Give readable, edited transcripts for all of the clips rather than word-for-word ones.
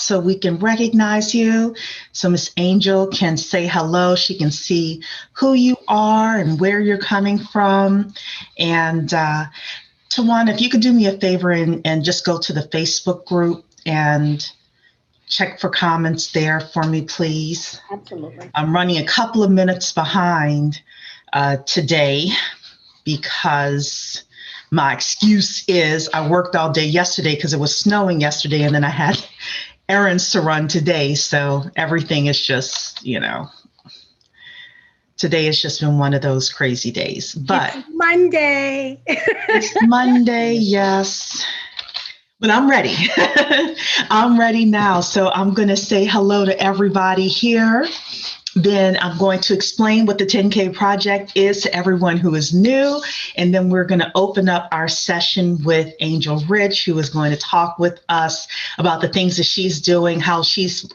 so we can recognize you. So Miss Angel can say hello. She can see who you are and where you're coming from. And Tawana, if you could do me a favor and just go to the Facebook group and check for comments there for me, please. Absolutely. I'm running a couple of minutes behind today because my excuse is I worked all day yesterday because it was snowing yesterday, and then I had errands to run today. So everything is just, today has just been one of those crazy days. But it's Monday. It's Monday, yes. But I'm ready. I'm ready now. So I'm going to say hello to everybody here. Then I'm going to explain what the 10K project is to everyone who is new. And then we're going to open up our session with Angel Rich, who is going to talk with us about the things that she's doing, how she's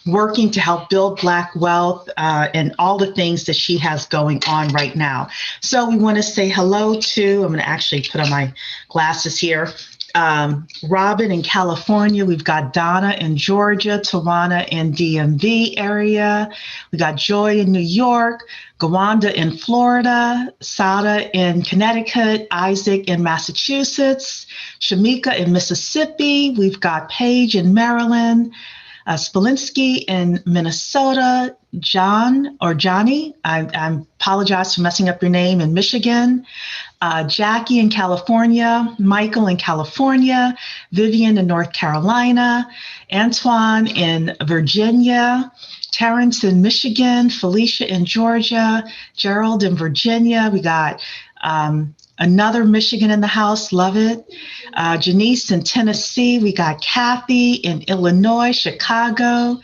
working to help build Black wealth, and all the things that she has going on right now. So we want to say hello to, I'm going to actually put on my glasses here. Robin in California, we've got Donna in Georgia, Tawana in DMV area, we got Joy in New York, Gawanda in Florida, Sada in Connecticut, Isaac in Massachusetts, Shamika in Mississippi, we've got Paige in Maryland, Spolinski in Minnesota, Johnny, I apologize for messing up your name, in Michigan, Jackie in California, Michael in California, Vivian in North Carolina, Antoine in Virginia, Terrence in Michigan, Felicia in Georgia, Gerald in Virginia. We got another Michigan in the house, love it. Janice in Tennessee. We got Kathy in Illinois, Chicago.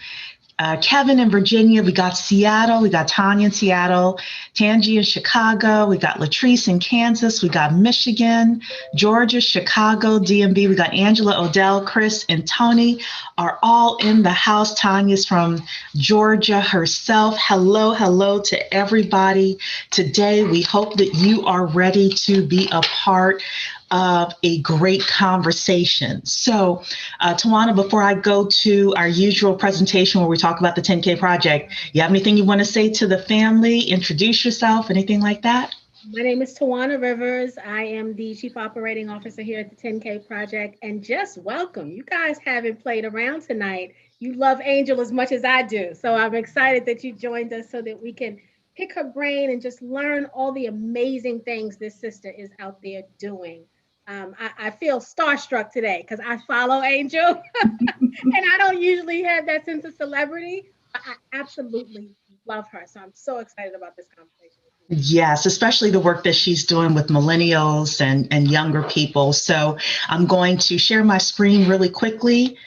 Kevin in Virginia, we got Seattle, we got Tanya in Seattle, Tangi in Chicago, we got Latrice in Kansas, we got Michigan, Georgia, Chicago, DMV, we got Angela, Odell, Chris, and Tony are all in the house. Tanya's from Georgia herself. Hello to everybody today. We hope that you are ready to be a part of a great conversation. So, Tawana, before I go to our usual presentation where we talk about the 10K project, you have anything you want to say to the family? Introduce yourself, anything like that? My name is Tawana Rivers. I am the Chief Operating Officer here at the 10K project, and just welcome. You guys haven't played around tonight. You love Angel as much as I do. So I'm excited that you joined us so that we can pick her brain and just learn all the amazing things this sister is out there doing. I feel starstruck today because I follow Angel and I don't usually have that sense of celebrity, but I absolutely love her. So I'm so excited about this conversation. Yes, especially the work that she's doing with millennials and younger people. So I'm going to share my screen really quickly,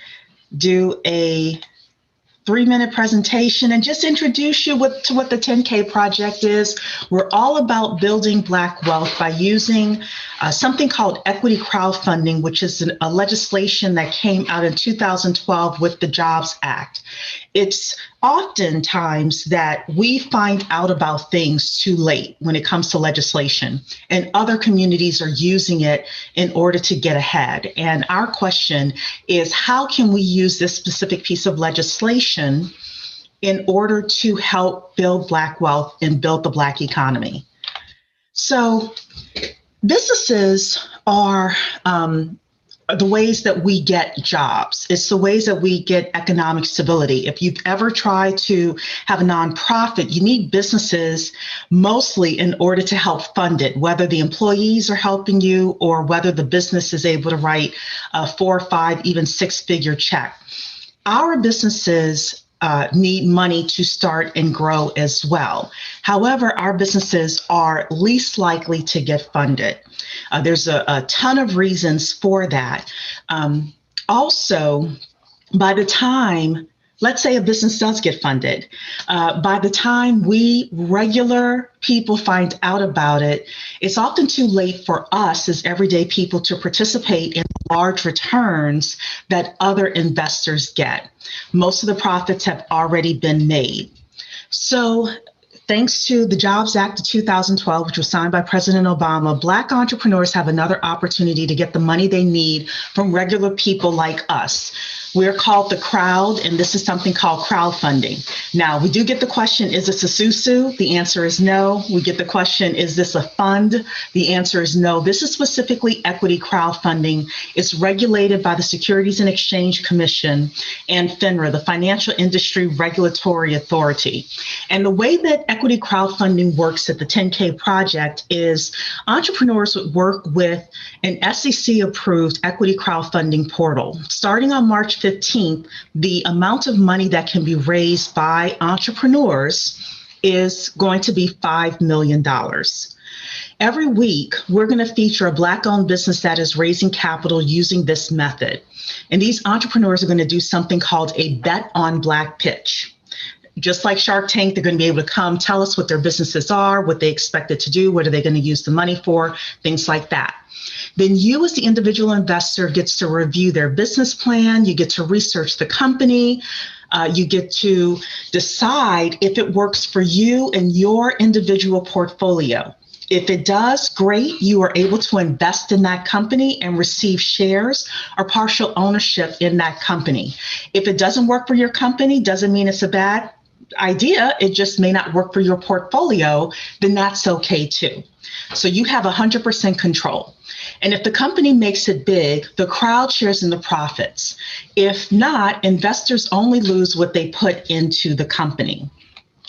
do a 3-minute presentation, and just introduce you to what the 10K project is. We're all about building Black wealth by using something called equity crowdfunding, which is a legislation that came out in 2012 with the Jobs Act. It's oftentimes that we find out about things too late when it comes to legislation, and other communities are using it in order to get ahead. And our question is, how can we use this specific piece of legislation in order to help build Black wealth and build the Black economy? So businesses are the ways that we get jobs. It's the ways that we get economic stability. If you've ever tried to have a nonprofit, you need businesses mostly in order to help fund it, whether the employees are helping you or whether the business is able to write a 4, 5, even 6-figure check. Our businesses need money to start and grow as well. However, our businesses are least likely to get funded. There's a ton of reasons for that. Also, by the time, let's say a business does get funded, by the time we regular people find out about it, it's often too late for us as everyday people to participate in large returns that other investors get. Most of the profits have already been made. So thanks to the Jobs Act of 2012, which was signed by President Obama, Black entrepreneurs have another opportunity to get the money they need from regular people like us. We're called the crowd, and this is something called crowdfunding. Now, we do get the question, is this a SUSU? The answer is no. We get the question, is this a fund? The answer is no. This is specifically equity crowdfunding. It's regulated by the Securities and Exchange Commission and FINRA, the Financial Industry Regulatory Authority. And the way that equity crowdfunding works at the 10K Project is entrepreneurs would work with an SEC-approved equity crowdfunding portal. Starting on March 15th, the amount of money that can be raised by entrepreneurs is going to be $5 million. Every week, we're going to feature a Black-owned business that is raising capital using this method. And these entrepreneurs are going to do something called a Bet on Black pitch. Just like Shark Tank, they're going to be able to come tell us what their businesses are, what they expect it to do, what are they going to use the money for, things like that. Then you as the individual investor gets to review their business plan, you get to research the company, you get to decide if it works for you and your individual portfolio. If it does, great, you are able to invest in that company and receive shares or partial ownership in that company. If it doesn't work for your company, doesn't mean it's a bad idea, it just may not work for your portfolio, then that's okay too. So you have 100% control. And if the company makes it big, the crowd shares in the profits. If not, investors only lose what they put into the company.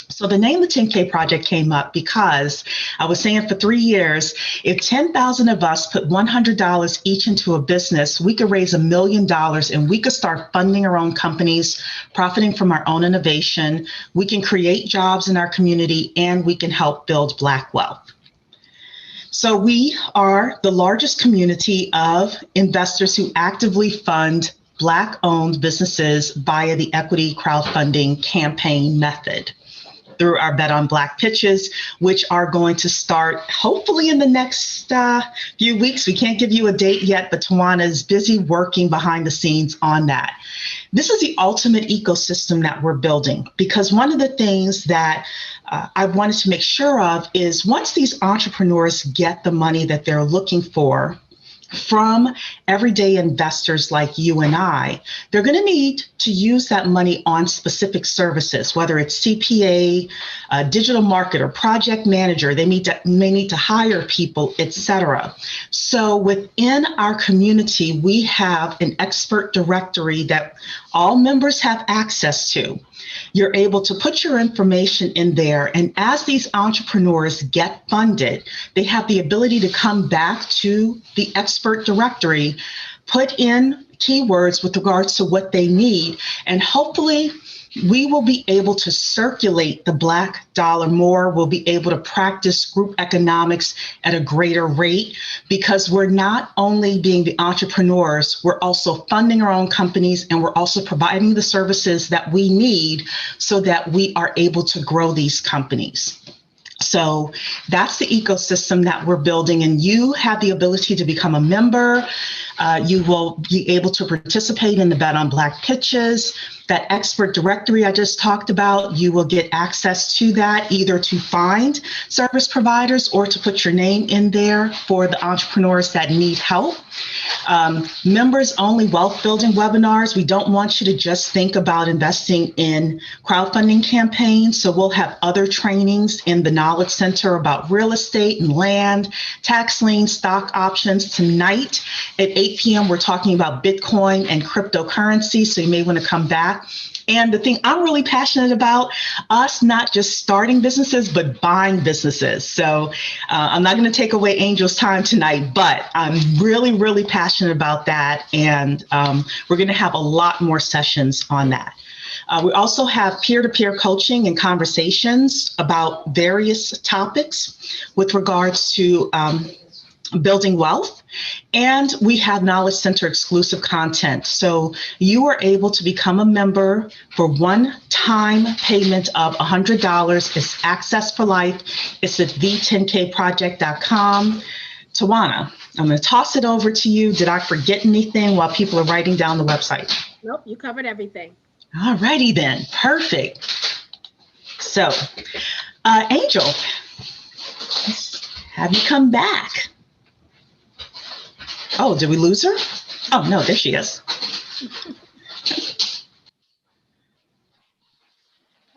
So the name of the 10K Project came up because I was saying for 3 years, if 10,000 of us put $100 each into a business, we could raise $1 million and we could start funding our own companies, profiting from our own innovation. We can create jobs in our community and we can help build Black wealth. So we are the largest community of investors who actively fund Black-owned businesses via the equity crowdfunding campaign method through our Bet on Black pitches, which are going to start hopefully in the next few weeks. We can't give you a date yet, but Tawana is busy working behind the scenes on that. This is the ultimate ecosystem that we're building, because one of the things that I wanted to make sure of is once these entrepreneurs get the money that they're looking for from everyday investors like you and I, they're going to need to use that money on specific services, whether it's CPA, digital marketer, project manager. They may need to hire people, etc. So within our community, we have an expert directory that all members have access to. You're able to put your information in there, and as these entrepreneurs get funded, they have the ability to come back to the expert directory, put in keywords with regards to what they need, and hopefully we will be able to circulate the Black dollar more. We'll be able to practice group economics at a greater rate, because we're not only being the entrepreneurs, we're also funding our own companies, and we're also providing the services that we need so that we are able to grow these companies. So that's the ecosystem that we're building, and you have the ability to become a member. You will be able to participate in the Bet on Black pitches. That expert directory I just talked about, you will get access to that either to find service providers or to put your name in there for the entrepreneurs that need help. Members only wealth building webinars. We don't want you to just think about investing in crowdfunding campaigns. So we'll have other trainings in the Knowledge Center about real estate and land, tax liens, stock options. Tonight at 8 p.m., we're talking about Bitcoin and cryptocurrency. So you may want to come back. And the thing I'm really passionate about, us not just starting businesses, but buying businesses. So I'm not going to take away Angel's time tonight, but I'm really, really passionate about that. And we're going to have a lot more sessions on that. We also have peer-to-peer coaching and conversations about various topics with regards to building wealth. And we have Knowledge Center exclusive content. So you are able to become a member for one-time payment of $100. It's access for life. It's at the10kproject.com. Tawana, I'm going to toss it over to you. Did I forget anything while people are writing down the website? Nope, you covered everything. All righty then. Perfect. So, Angel, have you come back? Oh, did we lose her? Oh, no, there she is.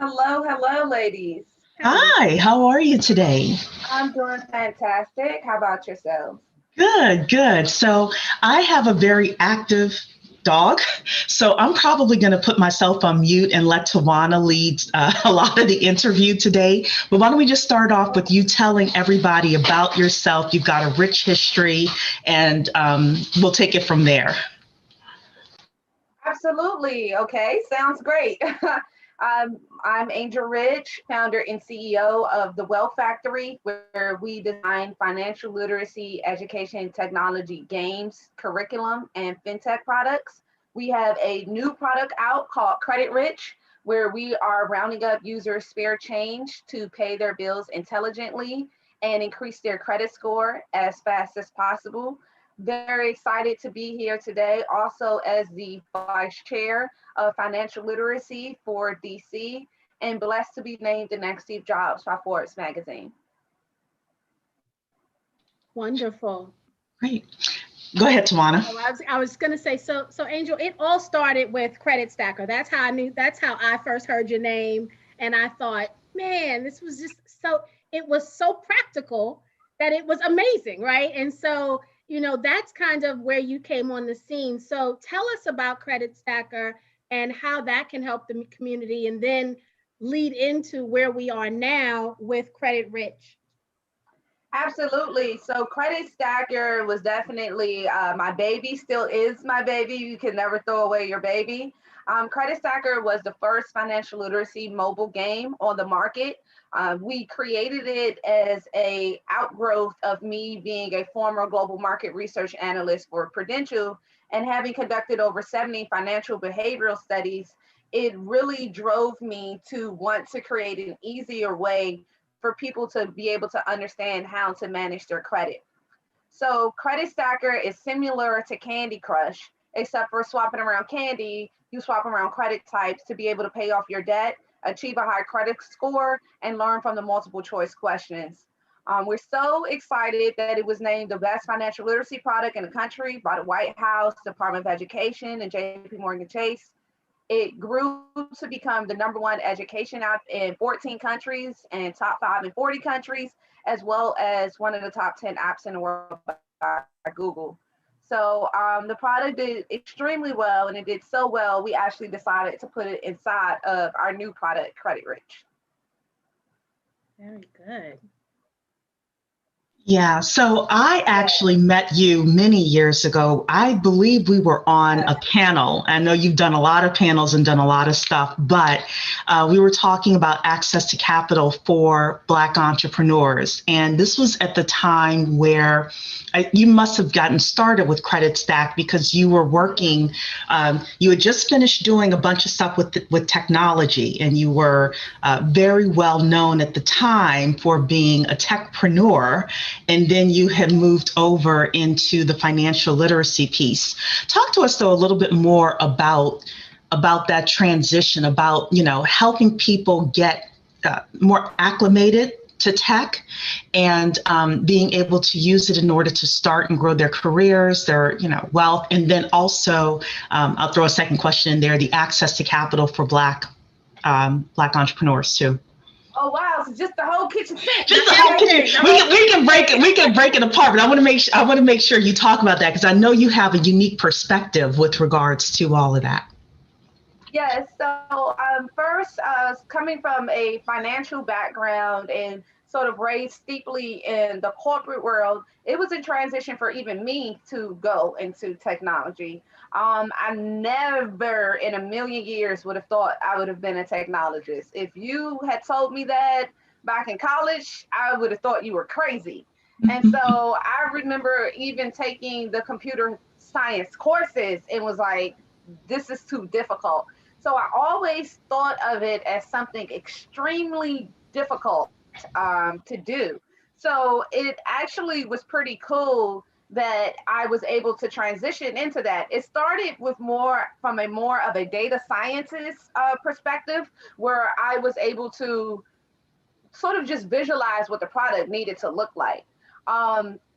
Hello, hello, ladies. Hello. Hi, how are you today? I'm doing fantastic. How about yourselves? Good, good. So I have a very active dog, so I'm probably going to put myself on mute and let Tawana lead a lot of the interview today. But why don't we just start off with you telling everybody about yourself? You've got a rich history, and we'll take it from there. Absolutely. Okay, sounds great. I'm Angel Rich, founder and CEO of the Wealth Factory, where we design financial literacy, education, technology, games, curriculum, and fintech products. We have a new product out called Credit Rich, where we are rounding up users' spare change to pay their bills intelligently and increase their credit score as fast as possible. Very excited to be here today, also as the vice chair of financial literacy for DC, and blessed to be named the next Steve Jobs by Forbes magazine. Wonderful. Great. Go ahead, Tawana. Oh, I was gonna say, so Angel, it all started with Credit Stacker. That's how I first heard your name. And I thought, man, this was just it was so practical that it was amazing, right? And so, that's kind of where you came on the scene. So tell us about Credit Stacker and how that can help the community, and then lead into where we are now with Credit Rich. Absolutely. So Credit Stacker was definitely my baby, still is my baby. You can never throw away your baby. Credit Stacker was the first financial literacy mobile game on the market. We created it as a outgrowth of me being a former global market research analyst for Prudential and having conducted over 70 financial behavioral studies. It really drove me to want to create an easier way for people to be able to understand how to manage their credit. So Credit Stacker is similar to Candy Crush, except for swapping around candy, you swap around credit types to be able to pay off your debt, achieve a high credit score, and learn from the multiple choice questions. We're so excited that it was named the best financial literacy product in the country by the White House, Department of Education, and JP Morgan Chase. It grew to become the #1 education app in 14 countries and top 5 in 40 countries, as well as one of the top 10 apps in the world by Google. So the product did extremely well, and it did so well, we actually decided to put it inside of our new product, Credit Rich. Very good. Yeah, so I Yeah. actually met you many years ago. I believe we were on a panel. I know you've done a lot of panels and done a lot of stuff, but we were talking about access to capital for Black entrepreneurs. And this was at the time where you must have gotten started with Credit Stack because you were working, you had just finished doing a bunch of stuff with technology, and you were very well known at the time for being a techpreneur, and then you had moved over into the financial literacy piece. Talk to us though a little bit more about that transition, about helping people get more acclimated to tech, and being able to use it in order to start and grow their careers, their wealth, and then also I'll throw a second question in there: the access to capital for Black entrepreneurs too. Oh wow! So just the whole kitchen sink. Just the whole kitchen. We can break it apart, but I want to make sure you talk about that because I know you have a unique perspective with regards to all of that. Yes. So first, coming from a financial background and sort of raised steeply in the corporate world, it was a transition for even me to go into technology. I never in a million years would have thought I would have been a technologist. If you had told me that back in college, I would have thought you were crazy. And so I remember even taking the computer science courses and was like, this is too difficult. So I always thought of it as something extremely difficult to do. So it actually was pretty cool that I was able to transition into that. It started with more from a more of a data scientist perspective, where I was able to sort of just visualize what the product needed to look like.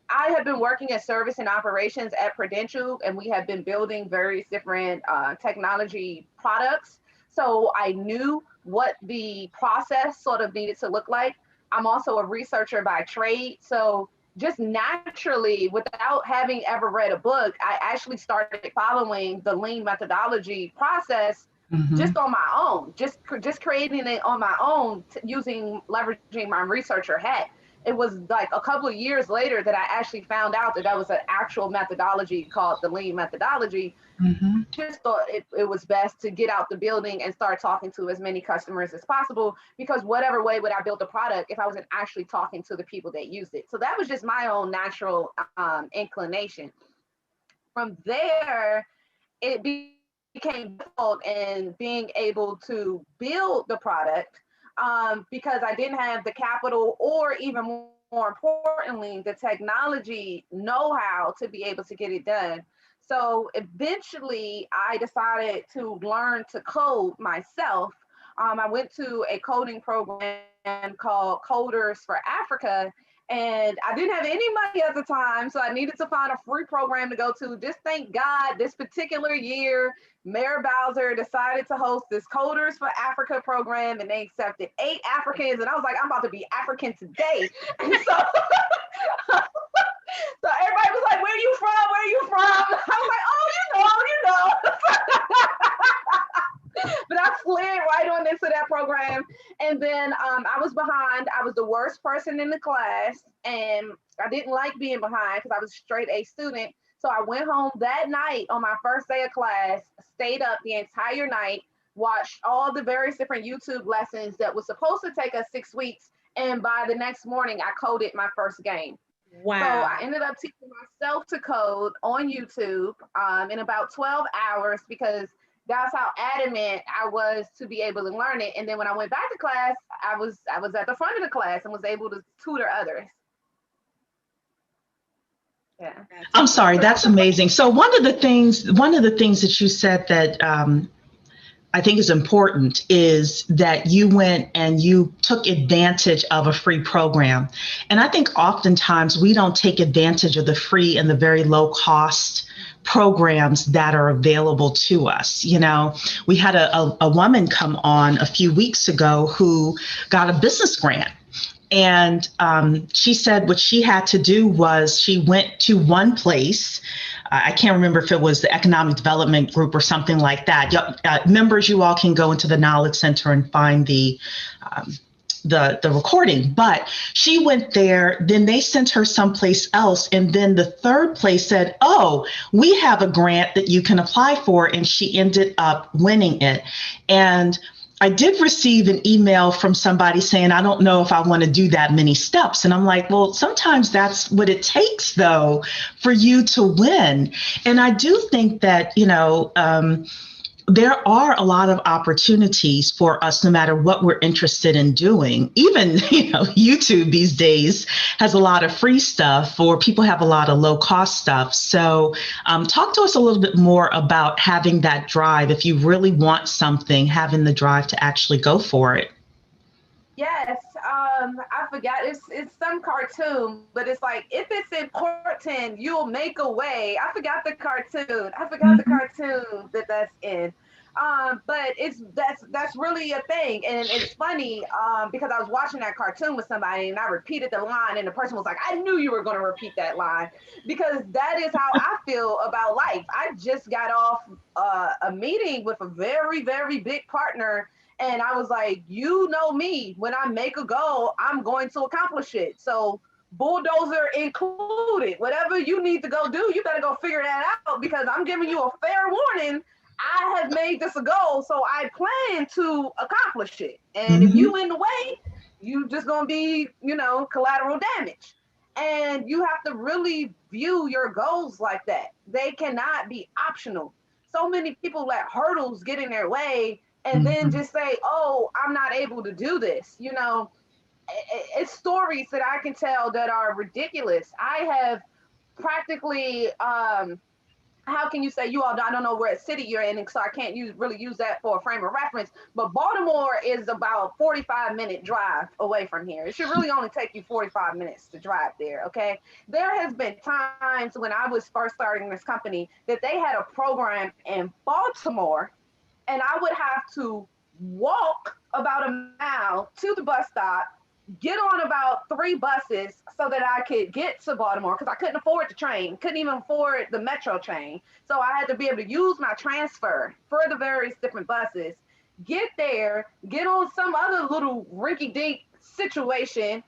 I have been working in service and operations at Prudential, and we have been building various different technology products. So I knew what the process sort of needed to look like. I'm also a researcher by trade. So just naturally, without having ever read a book, I actually started following the lean methodology process Mm-hmm. just on my own, just creating it on my own, using leveraging my researcher hat. It was like a couple of years later that I actually found out that that was an actual methodology called the lean methodology. Mm-hmm. Just thought it was best to get out the building and start talking to as many customers as possible, because whatever way would I build a product if I wasn't actually talking to the people that used it? So that was just my own natural inclination. From there, it became difficult in being able to build the product, because I didn't have the capital, or even more importantly, the technology know-how to be able to get it done. So eventually, I decided to learn to code myself. I went to a coding program called Coders for Africa, and I didn't have any money at the time, so I needed to find a free program to go to. Just thank God, this particular year, Mayor Bowser decided to host this Coders for Africa program, and they accepted 8 Africans. And I was like, I'm about to be African today. And so, so everybody was like, "Where are you from? Where are you from?" I was like, "Oh, you know." But I slid right on into that program. And then I was behind. I was the worst person in the class. And I didn't like being behind because I was a straight A student. So I went home that night on my first day of class, stayed up the entire night, watched all the various different YouTube lessons that was supposed to take us 6 weeks. And by the next morning, I coded my first game. So I Wow. ended up teaching myself to code on YouTube in about 12 hours, because that's how adamant I was to be able to learn it. And then when I went back to class, I was at the front of the class and was able to tutor others. Yeah. That's I'm sorry, So amazing. that's that's a brief. amazing. So one of the things that you said that I think is important is that you went and you took advantage of a free program. And I think oftentimes we don't take advantage of the free and the very low cost programs that are available to us. You know, we had a woman come on a few weeks ago who got a business grant. And she said what she had to do was she went to one place. I can't remember if it was the Economic Development Group or something like that. Members, you all can go into the Knowledge Center and find um, the recording. But she went there. Then they sent her someplace else, and then the third place said, "Oh, we have a grant that you can apply for," and she ended up winning it. And I did receive an email from somebody saying, "I don't know if I want to do that many steps." And I'm like, well, sometimes that's what it takes, though, for you to win. And I do think that, there are a lot of opportunities for us no matter what we're interested in doing. Even, YouTube these days has a lot of free stuff, or people have a lot of low cost stuff. So talk to us a little bit more about having that drive. If you really want something, having the drive to actually go for it. Yes, I forgot. It's some cartoon, but it's like, if it's important, you'll make a way. I forgot the cartoon. I forgot the Mhm. cartoon that's in. But that's really a thing, and it's funny because I was watching that cartoon with somebody, and I repeated the line, and the person was like, "I knew you were going to repeat that line," because that is how I feel about life. I just got off a meeting with a very, very big partner, and I was like, "You know me, when I make a goal, I'm going to accomplish it. So, bulldozer included, whatever you need to go do, you better go figure that out, because I'm giving you a fair warning. I have made this a goal, so I plan to accomplish it. And if Mhm. you in the way, you just gonna be, collateral damage." And you have to really view your goals like that. They cannot be optional. So many people let hurdles get in their way and then Mhm. just say, "Oh, I'm not able to do this." It's stories that I can tell that are ridiculous. I have practically how can you say, you all, I don't know where city you're in, so I can't really use that for a frame of reference. But Baltimore is about 45-minute drive away from here. It should really only take you 45 minutes to drive there. Okay, there has been times when I was first starting this company that they had a program in Baltimore, and I would have to walk about a mile to the bus stop, get on about 3 buses so that I could get to Baltimore, because I couldn't afford the train, couldn't even afford the metro train. So I had to be able to use my transfer for the various different buses, get there, get on some other little rinky-dink situation,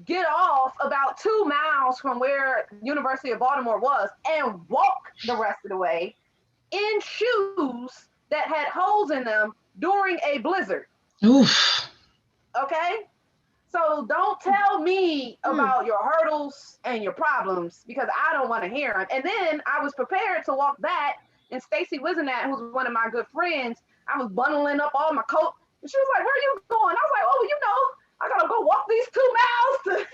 get off about 2 miles from where University of Baltimore was, and walk the rest of the way in shoes that had holes in them during a blizzard. Oof. Okay? So don't tell me about your hurdles and your problems, because I don't want to hear them. And then I was prepared to walk back, and Stacy Wizenat, who's one of my good friends, I was bundling up all my coat, and she was like, "Where are you going?" I was like, "Oh, I gotta go walk these 2 miles to,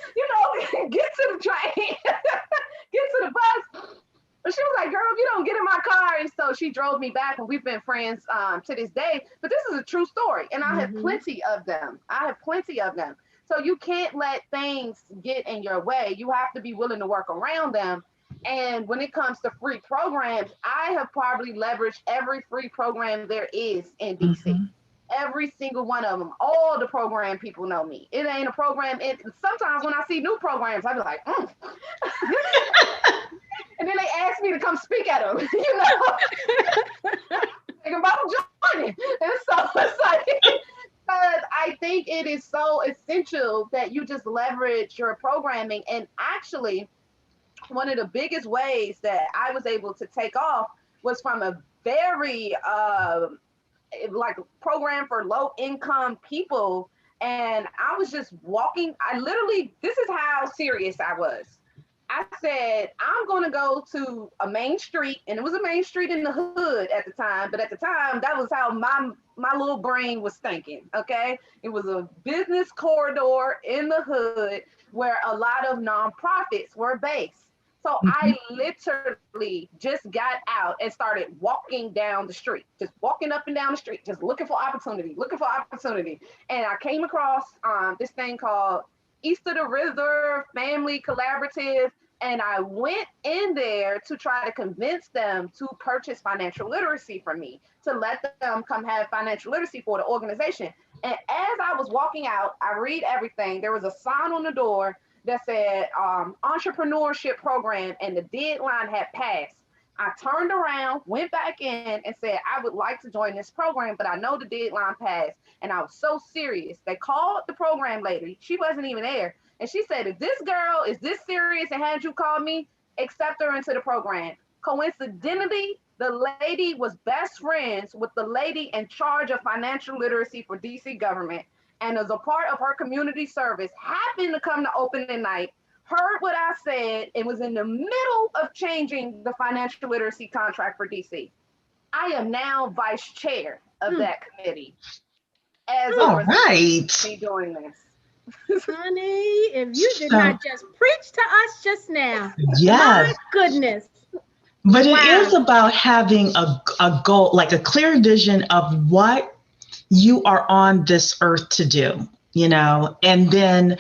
get to the train, get to the bus." But she was like, "Girl, if you don't get in my car." And so she drove me back, and we've been friends to this day. But this is a true story, and I have plenty of them. So you can't let things get in your way. You have to be willing to work around them. And when it comes to free programs, I have probably leveraged every free program there is in DC. Every single one of them. All the program people know me. It ain't a program. Sometimes when I see new programs, I be like, and then they ask me to come speak at them, Think about joining. And so it's like, because I think it is so essential that you just leverage your programming. And actually, one of the biggest ways that I was able to take off was from a very like program for low income people. And I was just walking. This is how serious I was. I said, I'm going to go to a main street, and it was a main street in the hood at the time. But at the time, that was how my little brain was thinking. Okay. It was a business corridor in the hood where a lot of nonprofits were based. So I literally just got out and started walking down the street, just walking up and down the street, just looking for opportunity. And I came across this thing called East of the River Family Collaborative. And I went in there to try to convince them to purchase financial literacy from me, to let them come have financial literacy for the organization. And as I was walking out, I read everything. There was a sign on the door that said entrepreneurship program, and the deadline had passed. I turned around, went back in, and said, I would like to join this program, but I know the deadline passed. And I was so serious. They called the program lady. She wasn't even there. And she said, if this girl is this serious and had you call me, accept her into the program. Coincidentally, the lady was best friends with the lady in charge of financial literacy for DC government. And as a part of her community service, happened to come to opening night, heard what I said, and was in the middle of changing the financial literacy contract for DC. I am now vice chair of that committee. All right. Me doing this. Honey, if you did not just preach to us just now. Yes. My goodness. But it is about having a goal, like a clear vision of what you are on this earth to do, and then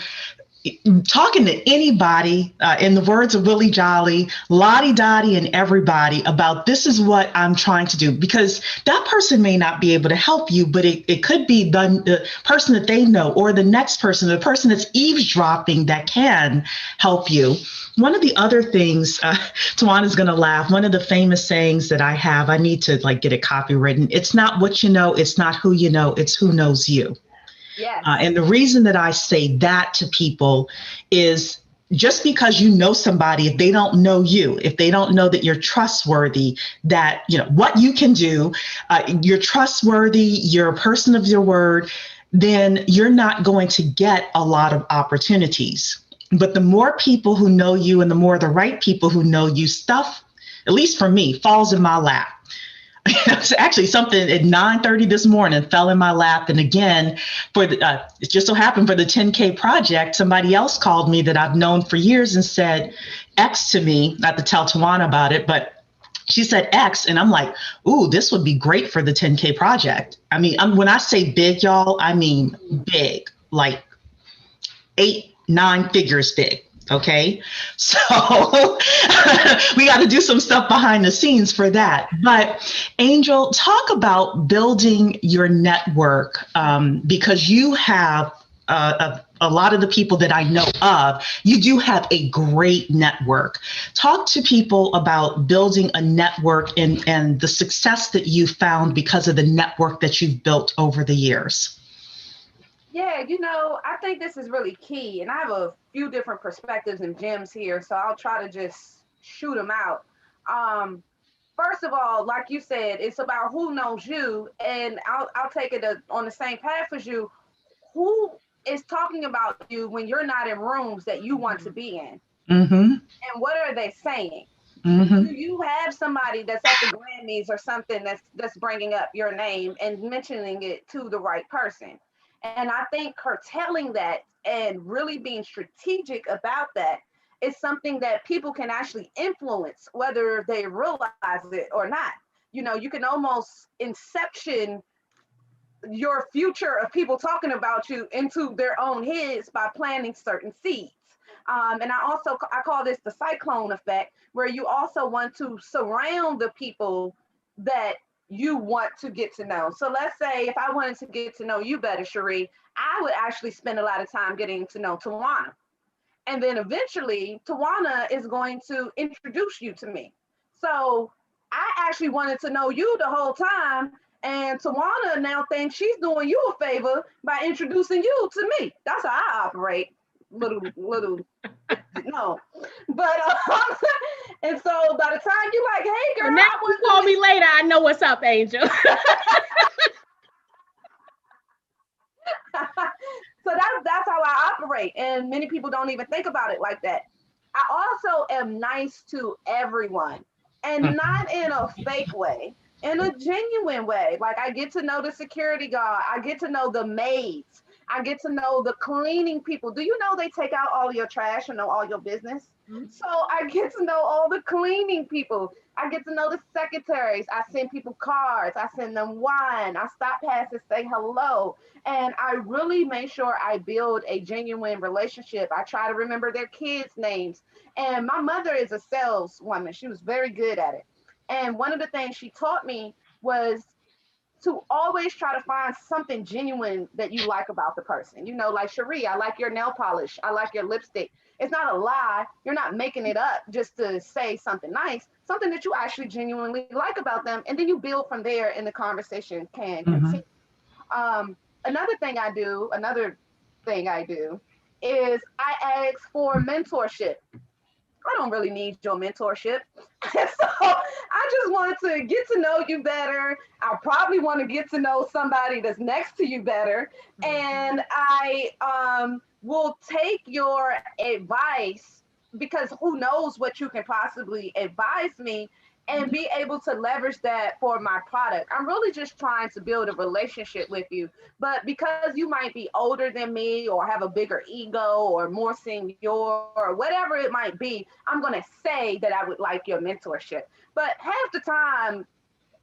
talking to anybody, in the words of Willie Jolly, Lottie Dottie and everybody about this is what I'm trying to do, because that person may not be able to help you, but it could be the person that they know, or the next person, the person that's eavesdropping that can help you. One of the other things, Tawana's going to laugh, one of the famous sayings that I have, I need to get it copywritten. It's not what you know, it's not who you know, it's who knows you. Yes. And the reason that I say that to people is just because you know somebody, if they don't know you, if they don't know that you're trustworthy, that, what you can do, you're trustworthy, you're a person of your word, then you're not going to get a lot of opportunities. But the more people who know you and the more the right people who know you, stuff, at least for me, falls in my lap. It's actually something at 9:30 this morning fell in my lap. And again, it just so happened for the 10K project, somebody else called me that I've known for years and said X to me, not to tell Tawana about it, but she said X. And I'm like, ooh, this would be great for the 10K project. I mean, when I say big, y'all, I mean big, like 8-9 figures big. Okay. So we got to do some stuff behind the scenes for that. But Angel, talk about building your network, because you have a lot of the people that I know of, you do have a great network. Talk to people about building a network and the success that you found because of the network that you've built over the years. Yeah, I think this is really key, and I have a few different perspectives and gems here, so I'll try to just shoot them out. Um, First of all, like you said, it's about who knows you, and I'll take it on the same path as you. Who is talking about you when you're not in rooms that you want to be in, Mm-hmm. and what are they saying? Mm-hmm. Do you have somebody that's at the Grammys or something that's bringing up your name and mentioning it to the right person? And I think curtailing that and really being strategic about that is something that people can actually influence, whether they realize it or not. You can almost inception your future of people talking about you into their own heads by planting certain seeds. And I call this the cyclone effect, where you also want to surround the people that you want to get to know. So let's say if I wanted to get to know you better, Cherie, I would actually spend a lot of time getting to know Tawana. And then eventually Tawana is going to introduce you to me. So I actually wanted to know you the whole time. And Tawana now thinks she's doing you a favor by introducing you to me. That's how I operate. Little, no. But, and so by the time you're like, hey, girl, Now I you want call to me later. I know what's up, Angel. So that's how I operate, and many people don't even think about it like that. I also am nice to everyone, and not in a fake way, in a genuine way. Like I get to know the security guard, I get to know the maids, I get to know the cleaning people. Do you know they take out all your trash and know all your business? So I get to know all the cleaning people. I get to know the secretaries. I send people cards. I send them wine. I stop past and say hello. And I really make sure I build a genuine relationship. I try to remember their kids' names. And my mother is a saleswoman. She was very good at it. And one of the things she taught me was to always try to find something genuine that you like about the person. Like Cherie, I like your nail polish. I like your lipstick. It's not a lie. You're not making it up just to say something nice, something that you actually genuinely like about them. And then you build from there and the conversation can Mm-hmm. continue. Um, another thing I do is I ask for mentorship. I don't really need your mentorship. So I just want to get to know you better. I probably want to get to know somebody that's next to you better. And I will take your advice, because who knows what you can possibly advise me, and be able to leverage that for my product. I'm really just trying to build a relationship with you. But because you might be older than me or have a bigger ego or more senior or whatever it might be, I'm going to say that I would like your mentorship. But half the time,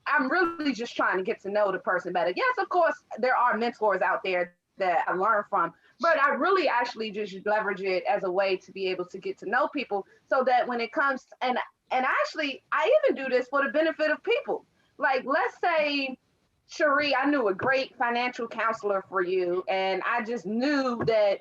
I'm really just trying to get to know the person better. Yes, of course, there are mentors out there that I learn from, but I really actually just leverage it as a way to be able to get to know people, so that when it comes and actually I even do this for the benefit of people. Like, let's say, Cherie, I knew a great financial counselor for you, and I just knew that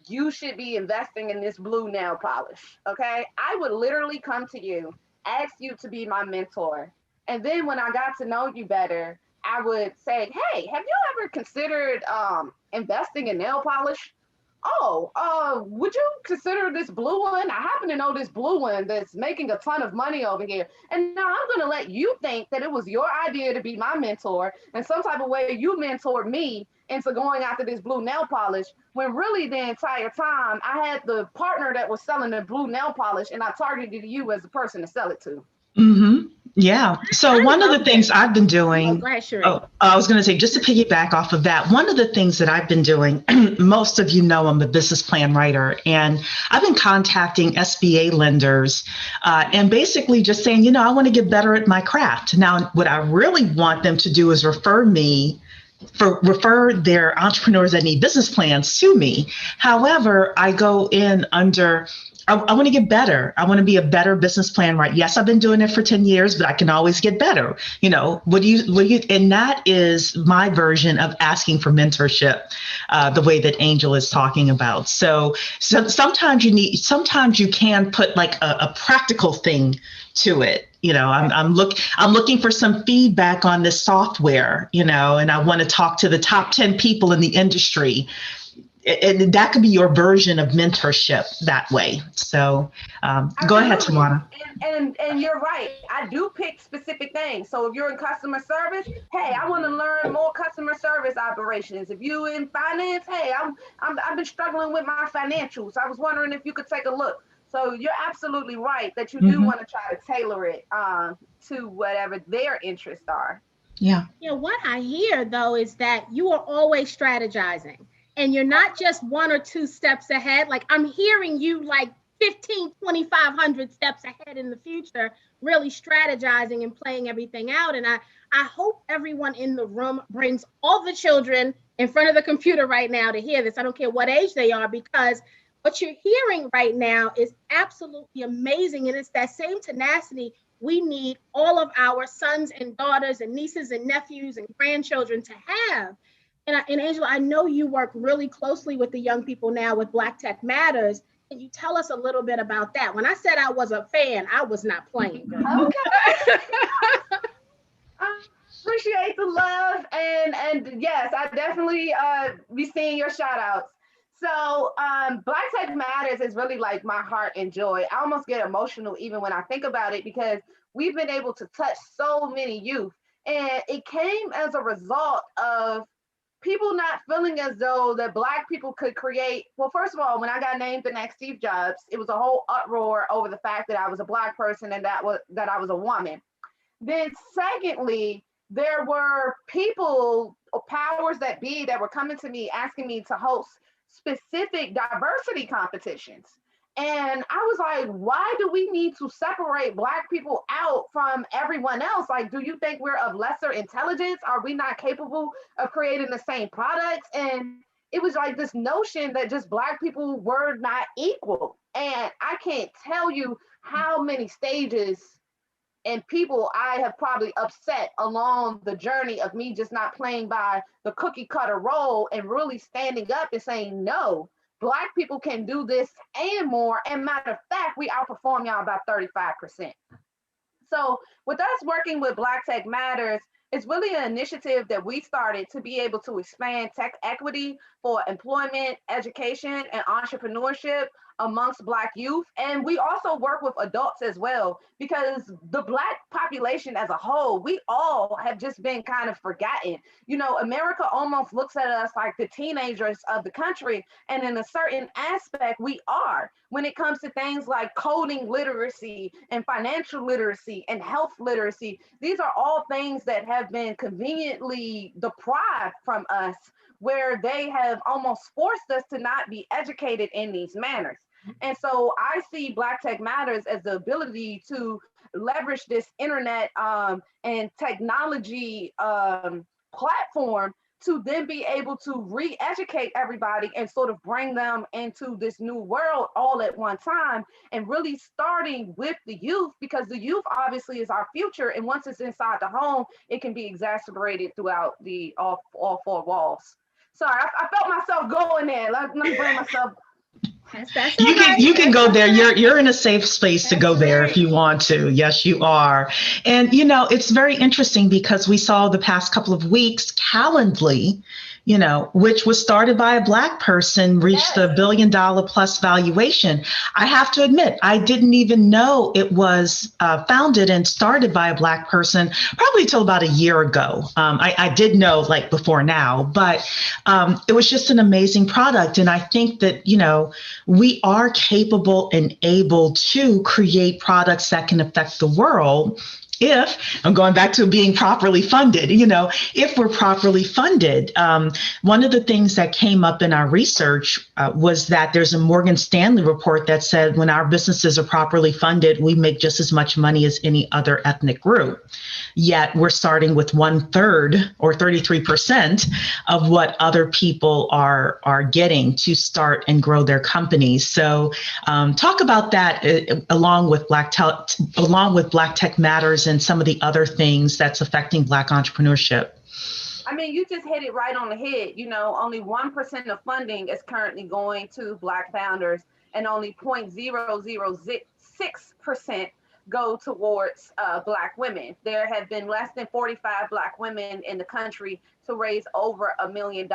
you should be investing in this blue nail polish. Okay. I would literally come to you, ask you to be my mentor. And then when I got to know you better, I would say, hey, have you ever considered investing in nail polish? Oh, would you consider this blue one? I happen to know this blue one that's making a ton of money over here. And now I'm going to let you think that it was your idea to be my mentor. And some type of way you mentored me into going after this blue nail polish, when really the entire time I had the partner that was selling the blue nail polish, and I targeted you as the person to sell it to. Mm-hmm. Yeah. So I one of love the things I've been Oh, doing, go ahead, Cherie. oh, I was going to say, just to piggyback off of that, one of the things that I've been doing, most of you know I'm a business plan writer, and I've been contacting SBA lenders and basically just saying, I want to get better at my craft. Now, what I really want them to do is refer their entrepreneurs that need business plans to me. However, I go in under I want to get better. I want to be a better business plan, right? Yes, I've been doing it for 10 years, but I can always get better. And that is my version of asking for mentorship, the way that Angel is talking about. So sometimes you can put like a practical thing to it. I'm looking for some feedback on this software, and I want to talk to the top 10 people in the industry. And that could be your version of mentorship that way. So go ahead, Tawana. And you're right. I do pick specific things. So if you're in customer service, hey, I want to learn more customer service operations. If you in finance, hey, I've been struggling with my financials. I was wondering if you could take a look. So you're absolutely right that you do want to try to tailor it to whatever their interests are. Yeah. Yeah, what I hear though is that you are always strategizing. And you're not just 1 or 2 steps ahead. Like I'm hearing you like 15, 2,500 steps ahead in the future, really strategizing and playing everything out. And I hope everyone in the room brings all the children in front of the computer right now to hear this. I don't care what age they are, because what you're hearing right now is absolutely amazing. And it's that same tenacity we need all of our sons and daughters and nieces and nephews and grandchildren to have. And Angela, I know you work really closely with the young people now with Black Tech Matters. Can you tell us a little bit about that? When I said I was a fan, I was not playing. Okay. I appreciate the love. And yes, I definitely be seeing your shout outs. So Black Tech Matters is really like my heart and joy. I almost get emotional even when I think about it, because we've been able to touch so many youth. And it came as a result of people not feeling as though that Black people could create. Well, first of all, when I got named the next Steve Jobs, it was a whole uproar over the fact that I was a Black person and that I was a woman. Then secondly, there were people, powers that be, that were coming to me asking me to host specific diversity competitions. And I was like, why do we need to separate Black people out from everyone else? Like, do you think we're of lesser intelligence? Are we not capable of creating the same products? And it was like this notion that just Black people were not equal. And I can't tell you how many stages and people I have probably upset along the journey of me just not playing by the cookie cutter role and really standing up and saying, no, Black people can do this and more. And matter of fact, we outperform y'all by 35%. So with us working with Black Tech Matters, it's really an initiative that we started to be able to expand tech equity for employment, education, and entrepreneurship amongst Black youth. And we also work with adults as well, because the Black population as a whole, we all have just been kind of forgotten. America almost looks at us like the teenagers of the country. And in a certain aspect, we are, when it comes to things like coding literacy and financial literacy and health literacy. These are all things that have been conveniently deprived from us, where they have almost forced us to not be educated in these manners. And so I see Black Tech Matters as the ability to leverage this internet and technology platform to then be able to re-educate everybody and sort of bring them into this new world all at one time, and really starting with the youth, because the youth obviously is our future. And once it's inside the home, it can be exacerbated throughout the all 4 walls. Sorry, I felt myself going there. Let me bring myself. You can go there. You're in a safe space to go there if you want to. Yes, you are. And it's very interesting because we saw the past couple of weeks Calendly, which was started by a Black person, reached the $1 billion plus valuation. I have to admit, I didn't even know it was founded and started by a Black person probably till about a year ago. I did know like before now, but it was just an amazing product. And I think that, we are capable and able to create products that can affect the world. if I'm going back to being properly funded, if we're properly funded, one of the things that came up in our research was that there's a Morgan Stanley report that said when our businesses are properly funded, we make just as much money as any other ethnic group. Yet we're starting with 1/3 or 33% of what other people are getting to start and grow their companies. So talk about that along with Black Tech Matters and some of the other things that's affecting Black entrepreneurship. I mean, you just hit it right on the head. Only 1% of funding is currently going to Black founders, and only 0.006% go towards Black women. There have been less than 45 Black women in the country to raise over $1 million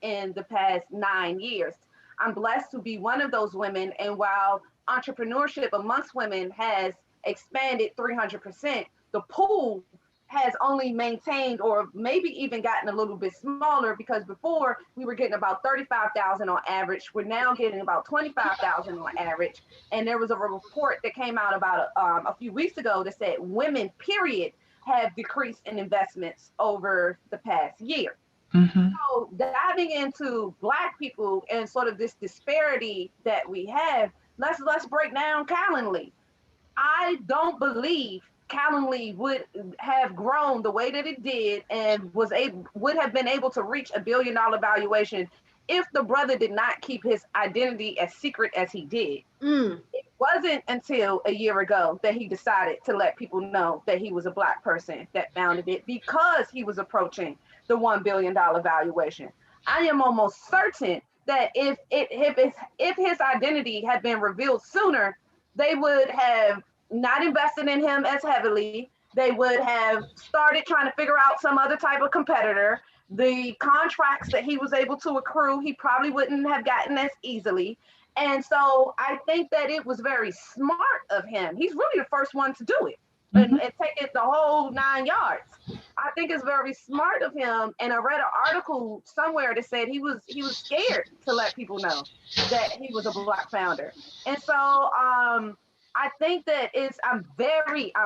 in the past 9 years. I'm blessed to be one of those women, and while entrepreneurship amongst women has expanded 300%, the pool has only maintained or maybe even gotten a little bit smaller, because before we were getting about 35,000 on average. We're now getting about 25,000 on average. And there was a report that came out about a few weeks ago that said women, period, have decreased in investments over the past year. Mm-hmm. So diving into Black people and sort of this disparity that we have, let's break down Calendly. I don't believe Calendly would have grown the way that it did and would have been able to reach $1 billion valuation if the brother did not keep his identity as secret as he did. It wasn't until a year ago that he decided to let people know that he was a Black person that founded it, because he was approaching the $1 billion valuation. I am almost certain that if his identity had been revealed sooner, they would have not invested in him as heavily. They would have started trying to figure out some other type of competitor. The contracts that he was able to accrue, he probably wouldn't have gotten as easily. And so I think that it was very smart of him. He's really the first one to do it and take it the whole 9 yards. I think it's very smart of him. And I read an article somewhere that said he was scared to let people know that he was a Black founder. And so I think that I'm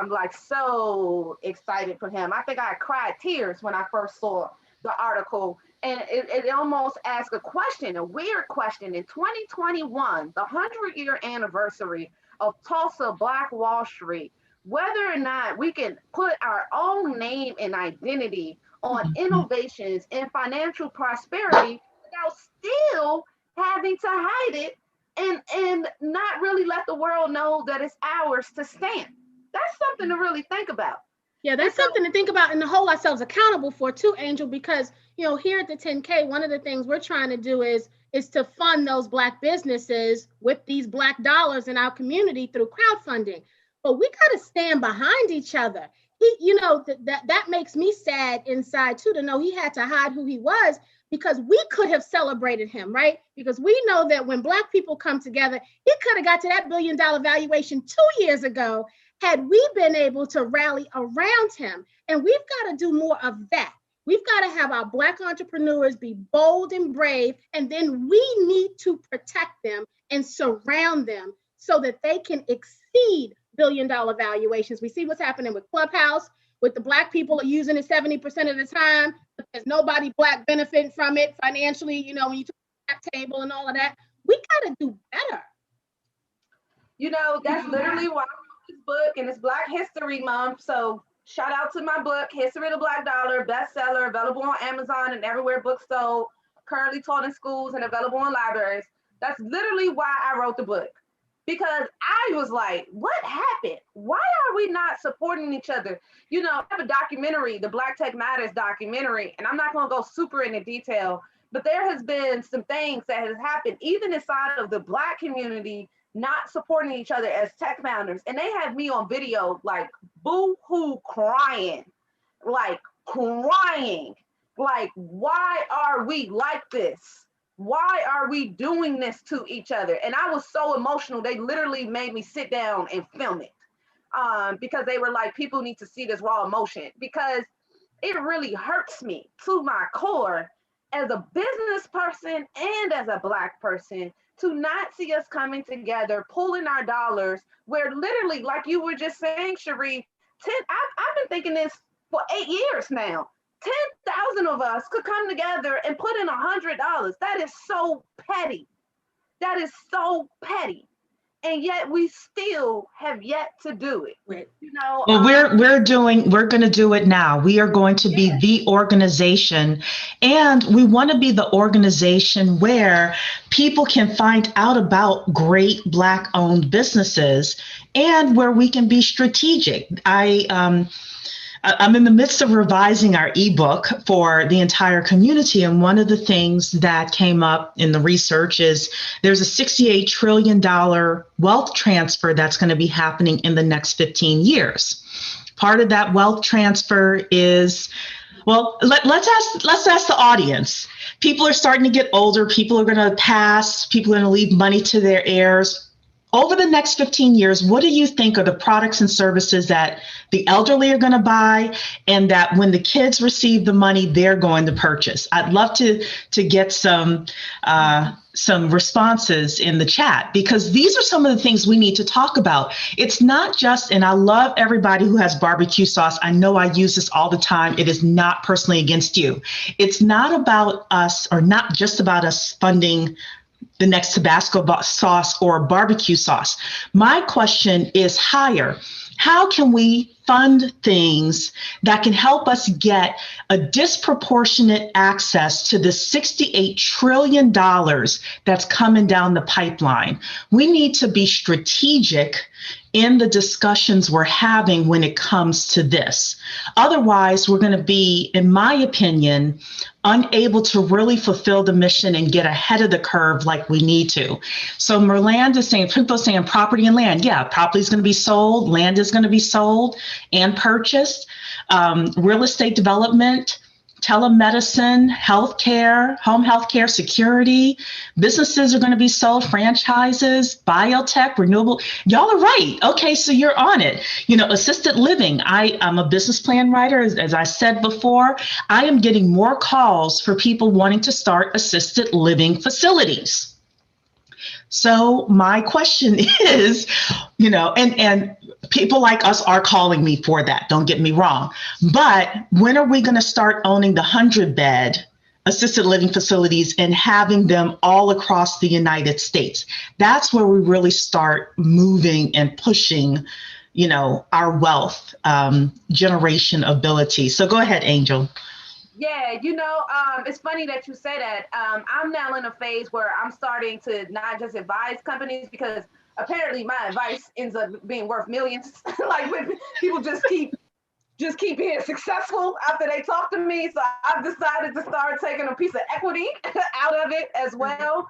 like so excited for him. I think I cried tears when I first saw the article, and it almost asked a question, a weird question. In 2021, the 100-year anniversary of Tulsa Black Wall Street, whether or not we can put our own name and identity on innovations and financial prosperity without still having to hide it and not really let the world know that it's ours to stamp. That's something to really think about. Yeah, that's something to think about and to hold ourselves accountable for too, Angel, because here at the 10K, one of the things we're trying to do is to fund those Black businesses with these Black dollars in our community through crowdfunding. But we got to stand behind each other. That makes me sad inside too, to know he had to hide who he was, because we could have celebrated him, right? Because we know that when Black people come together, he could have got to that $1 billion valuation 2 years ago had we been able to rally around him. And we've got to do more of that. We've got to have our Black entrepreneurs be bold and brave, and then we need to protect them and surround them so that they can exceed $1 billion valuations. We see what's happening with Clubhouse, with the Black people are using it 70% of the time, but there's nobody Black benefiting from it financially, when you talk about that table and all of that. We got to do better. That's literally why I wrote this book, and it's Black History Month. So shout out to my book, History of the Black Dollar, bestseller, available on Amazon and everywhere books sold, currently taught in schools and available in libraries. That's literally why I wrote the book. Because I was like, what happened? Why are we not supporting each other? I have a documentary, the Black Tech Matters documentary, and I'm not going to go super into detail, but there has been some things that has happened, even inside of the Black community, not supporting each other as tech founders. And they have me on video, like boo-hoo crying, like, why are we like this? Why are we doing this to each other? And I was so emotional. They literally made me sit down and film it because they were like, people need to see this raw emotion, because it really hurts me to my core as a business person and as a Black person to not see us coming together, pulling our dollars, where literally, like you were just saying, Sharif, I've been thinking this for 8 years now. 10,000 of us could come together and put in $100. That is so petty. That is so petty. And yet we still have yet to do it. Well, we're going to do it now. We are going to be the organization, and we want to be the organization where people can find out about great Black owned businesses and where we can be strategic. I'm in the midst of revising our ebook for the entire community. And one of the things that came up in the research is there's a $68 trillion wealth transfer that's going to be happening in the next 15 years. Part of that wealth transfer is, well, let's ask the audience. People are starting to get older. People are going to pass. People are going to leave money to their heirs. Over the next 15 years, what do you think are the products and services that the elderly are going to buy, and that when the kids receive the money, they're going to purchase? I'd love to get some responses in the chat, because these are some of the things we need to talk about. It's not just, and I love everybody who has barbecue sauce. I know I use this all the time. It is not personally against you. It's not about us, or not just about us funding the next Tabasco sauce or barbecue sauce. My question is higher. How can we fund things that can help us get a disproportionate access to the $68 trillion that's coming down the pipeline? We need to be strategic in the discussions we're having when it comes to this. Otherwise, we're going to be, in my opinion, unable to really fulfill the mission and get ahead of the curve like we need to. So Merland is saying, people are saying property and land. Yeah, property is going to be sold, land is going to be sold and purchased. Real estate development, telemedicine, healthcare, home healthcare, security, businesses are going to be sold, franchises, biotech, renewable. Y'all are right. Okay, so you're on it. Assisted living. I'm a business plan writer. As I said before, I am getting more calls for people wanting to start assisted living facilities. So my question is, and people like us are calling me for that, don't get me wrong. But when are we going to start owning the 100-bed assisted living facilities and having them all across the United States? That's where we really start moving and pushing, our wealth generation ability. So go ahead, Angel. Yeah, it's funny that you say that. I'm now in a phase where I'm starting to not just advise companies, because apparently my advice ends up being worth millions. Like, when people just keep being successful after they talk to me. So I've decided to start taking a piece of equity out of it as well,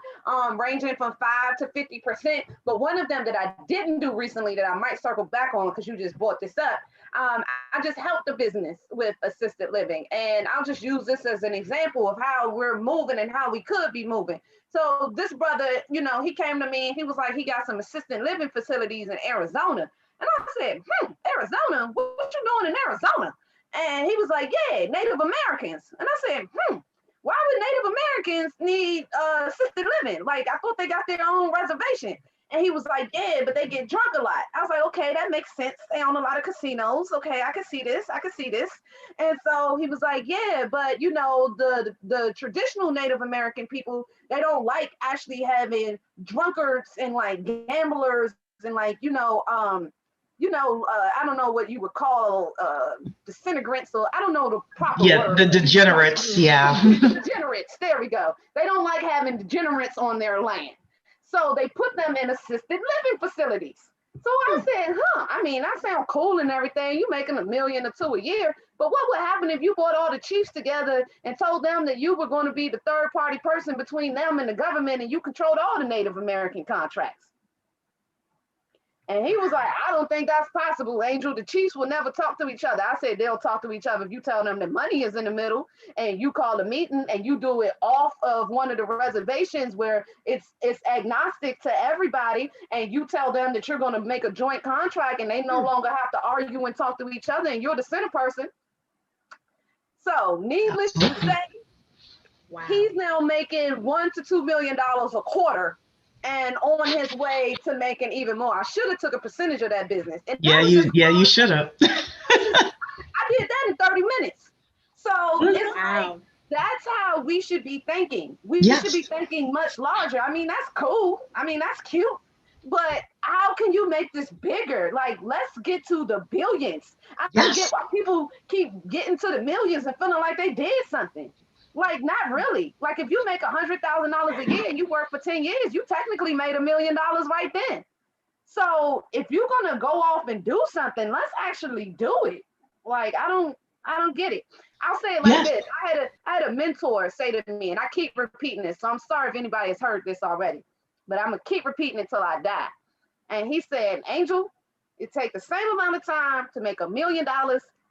ranging from 5 to 50%. But one of them that I didn't do recently that I might circle back on, because you just brought this up, I just helped the business with assisted living. And I'll just use this as an example of how we're moving and how we could be moving. So this brother, he came to me and he was like, he got some assisted living facilities in Arizona. And I said, Arizona? What you doing in Arizona? And he was like, yeah, Native Americans. And I said, why would Native Americans need assisted living? Like, I thought they got their own reservation. And he was like, yeah, but they get drunk a lot. I was like, okay, that makes sense. They own a lot of casinos. Okay, I can see this. And so he was like, yeah, but the traditional Native American people, they don't like actually having drunkards and like gamblers and like, I don't know what you would call disintegrants, or I don't know the proper word. The degenerates, yeah. Degenerates, there we go. They don't like having degenerates on their land. So they put them in assisted living facilities. So I said, that sounds cool and everything. You making $1 million or $2 million a year. But what would happen if you brought all the chiefs together and told them that you were going to be the third party person between them and the government, and you controlled all the Native American contracts? And he was like, I don't think that's possible, Angel. The chiefs will never talk to each other. I said, they'll talk to each other if you tell them that money is in the middle, and you call a meeting and you do it off of one of the reservations where it's agnostic to everybody, and you tell them that you're going to make a joint contract and they no longer have to argue and talk to each other, and you're the center person. So needless to say, wow, he's now making $1 to $2 million a quarter, and on his way to making even more. I should have took a percentage of that business. And you should have. did that in 30 minutes. So it's like, Wow. that's how we should be thinking. We should be Yes. thinking much larger. I mean, that's cool. I mean, that's cute. But how can you make this bigger? Like, let's get to the billions. I don't get Yes. why people keep getting to the millions and feeling like they did something. Like, not really. Like, if you make $100,000 a year and you work for 10 years, you technically made $1 million right then. So if you're gonna go off and do something, let's actually do it. Like, I don't get it. I'll say it like Yes. this. I had a mentor say to me, and I keep repeating this, so I'm sorry if anybody has heard this already, but I'm gonna keep repeating it till I die. And he said, Angel, it takes the same amount of time to make $1 million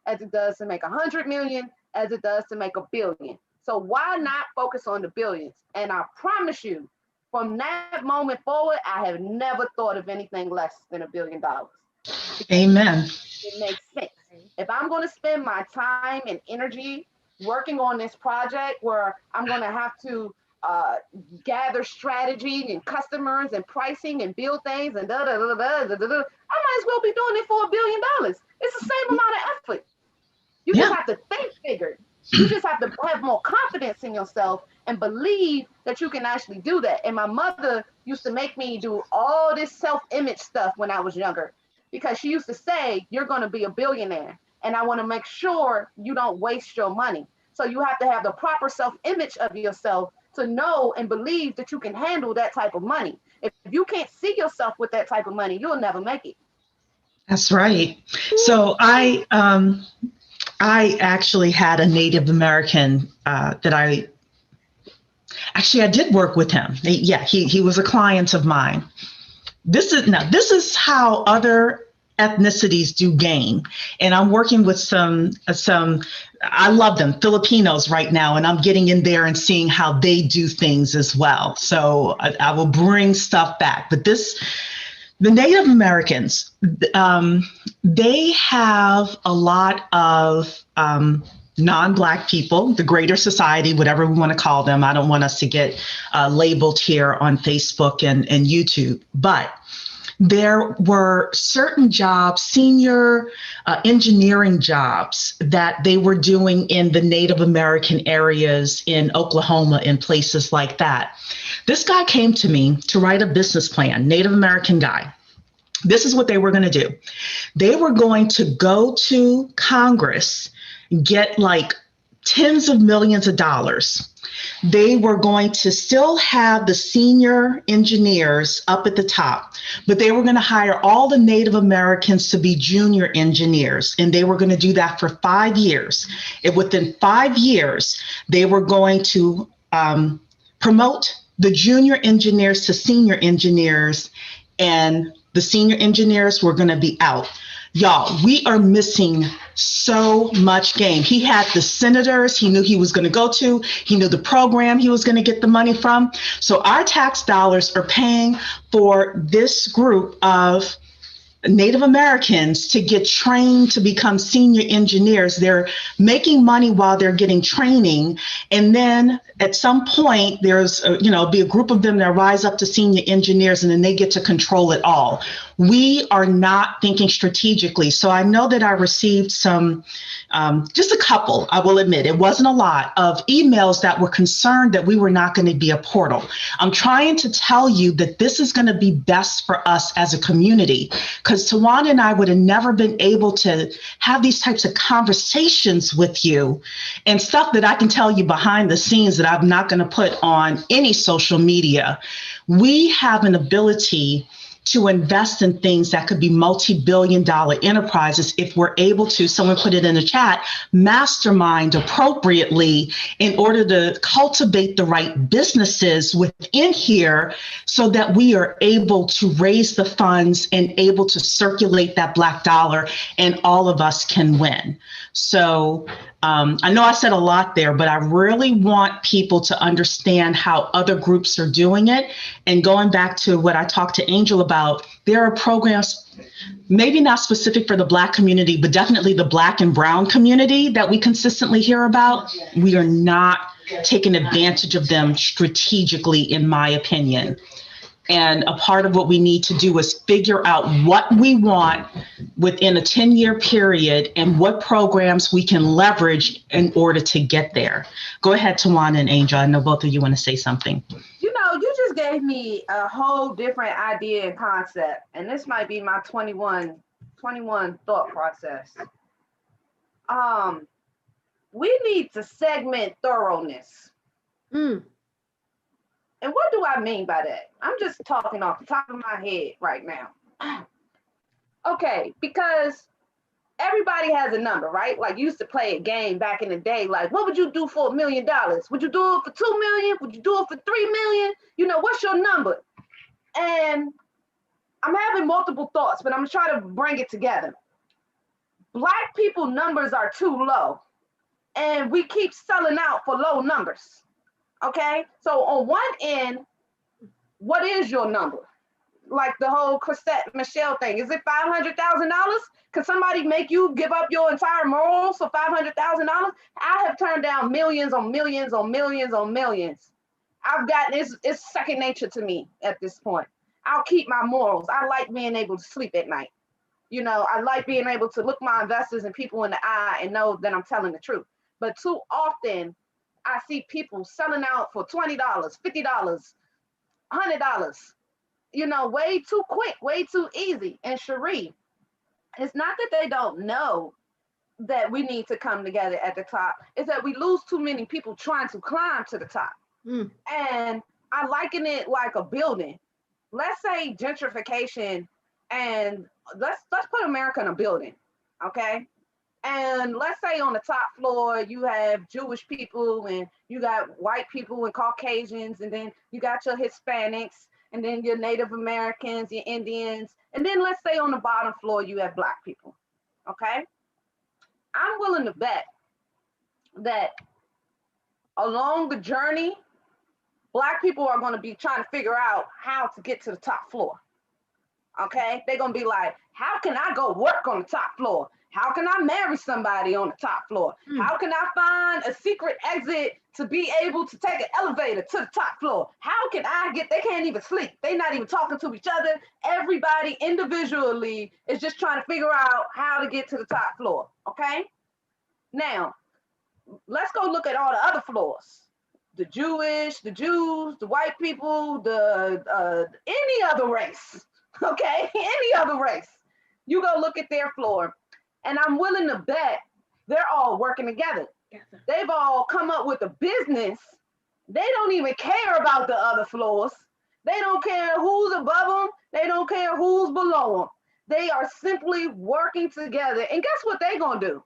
as it does to make 100 million, as it does to make a billion. So why not focus on the billions? And I promise you, from that moment forward, I have never thought of anything less than $1 billion because Amen. it makes sense. If I'm going to spend my time and energy working on this project where I'm going to have to uh, gather strategy and customers and pricing and build things and da da da da da da, I might as well be doing it for $1 billion. It's the same amount of effort. You just Yeah. have to think bigger. You just have to have more confidence in yourself and believe that you can actually do that. And my mother used to make me do all this self-image stuff when I was younger because she used to say, you're going to be a billionaire. And I want to make sure you don't waste your money. So you have to have the proper self-image of yourself to know and believe that you can handle that type of money. If you can't see yourself with that type of money, you'll never make it. That's right. So I actually had a Native American that I did work with him. Yeah, he was a client of mine. This is how other ethnicities do game. And I'm working with some I love them, Filipinos right now, and I'm getting in there and seeing how they do things as well. So I will bring stuff back. But the Native Americans, they have a lot of non-Black people, the greater society, whatever we want to call them. I don't want us to get labeled here on Facebook and YouTube, but there were certain jobs, senior engineering jobs that they were doing in the Native American areas in Oklahoma and places like that. This guy came to me to write a business plan, Native American guy. This is what they were going to do. They were going to go to Congress, get like tens of millions of dollars. They were going to still have the senior engineers up at the top, but they were going to hire all the Native Americans to be junior engineers. And they were going to do that for 5 years. And within 5 years, they were going to promote the junior engineers to senior engineers, and the senior engineers were going to be out. Y'all, we are missing so much game. He had the senators he knew he was going to go to. He knew the program he was going to get the money from. So our tax dollars are paying for this group of Native Americans to get trained to become senior engineers. They're making money while they're getting training. And then at some point, there's, be a group of them that rise up to senior engineers, and then they get to control it all. We are not thinking strategically. So I know that I received some, just a couple, I will admit, it wasn't a lot, of emails that were concerned that we were not going to be a portal. I'm trying to tell you that this is going to be best for us as a community, because Tawana and I would have never been able to have these types of conversations with you and stuff that I can tell you behind the scenes that I'm not going to put on any social media. We have an ability to invest in things that could be multi-billion-dollar enterprises if we're able to, someone put it in the chat, mastermind appropriately in order to cultivate the right businesses within here so that we are able to raise the funds and able to circulate that Black dollar and all of us can win. So I know I said a lot there, but I really want people to understand how other groups are doing it. And going back to what I talked to Angel about, there are programs, maybe not specific for the Black community, but definitely the Black and Brown community that we consistently hear about. We are not taking advantage of them strategically, in my opinion. And a part of what we need to do is figure out what we want within a 10-year period and what programs we can leverage in order to get there. Go ahead, Tawana and Angel. I know both of you want to say something. You just gave me a whole different idea and concept. And this might be my 21 thought process. We need to segment thoroughness. Mm. And what do I mean by that? I'm just talking off the top of my head right now. Okay, because everybody has a number, right? Like you used to play a game back in the day, like what would you do for $1 million? Would you do it for 2 million? Would you do it for 3 million? You know, what's your number? And I'm having multiple thoughts, but I'm gonna try to bring it together. Black people numbers are too low, and we keep selling out for low numbers. Okay, so on one end, what is your number? Like the whole Chrisette Michelle thing. Is it $500,000? Can somebody make you give up your entire morals for $500,000? I have turned down millions on millions on millions on millions. I've gotten it's second nature to me at this point. I'll keep my morals. I like being able to sleep at night. You know, I like being able to look my investors and people in the eye and know that I'm telling the truth. But too often, I see people selling out for $20, $50, $100. You know, way too quick, way too easy. And Cherie, it's not that they don't know that we need to come together at the top. It's that we lose too many people trying to climb to the top. Mm. And I liken it like a building. Let's say gentrification, and let's put America in a building, okay? And let's say on the top floor you have Jewish people, and you got white people and Caucasians, and then you got your Hispanics, and then your Native Americans, your Indians, and then let's say on the bottom floor you have Black people, okay? I'm willing to bet that along the journey, Black people are going to be trying to figure out how to get to the top floor. Okay, they're going to be like, how can I go work on the top floor? How can I marry somebody on the top floor? How can I find a secret exit to be able to take an elevator to the top floor? How can I get, they can't even sleep. They're not even talking to each other. Everybody individually is just trying to figure out how to get to the top floor. Okay, now let's go look at all the other floors. The Jewish, the Jews, the white people, the any other race, okay? Any other race. You go look at their floor, and I'm willing to bet they're all working together. Yes, They've all come up with a business. They don't even care about the other floors. They don't care who's above them. They don't care who's below them. They are simply working together. And guess what they're going to do?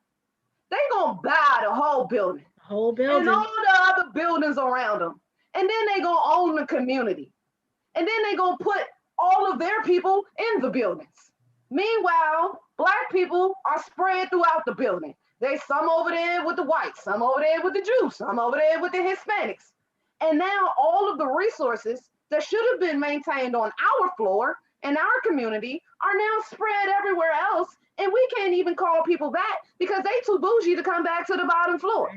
They're going to buy the whole building. whole building. And all the other buildings around them. And then they gonna own the community. And then they gonna put all of their people in the buildings. Meanwhile, Black people are spread throughout the building. There's some over there with the whites, some over there with the Jews, some over there with the Hispanics. And now all of the resources that should have been maintained on our floor and our community are now spread everywhere else. And we can't even call people back because they too bougie to come back to the bottom floor.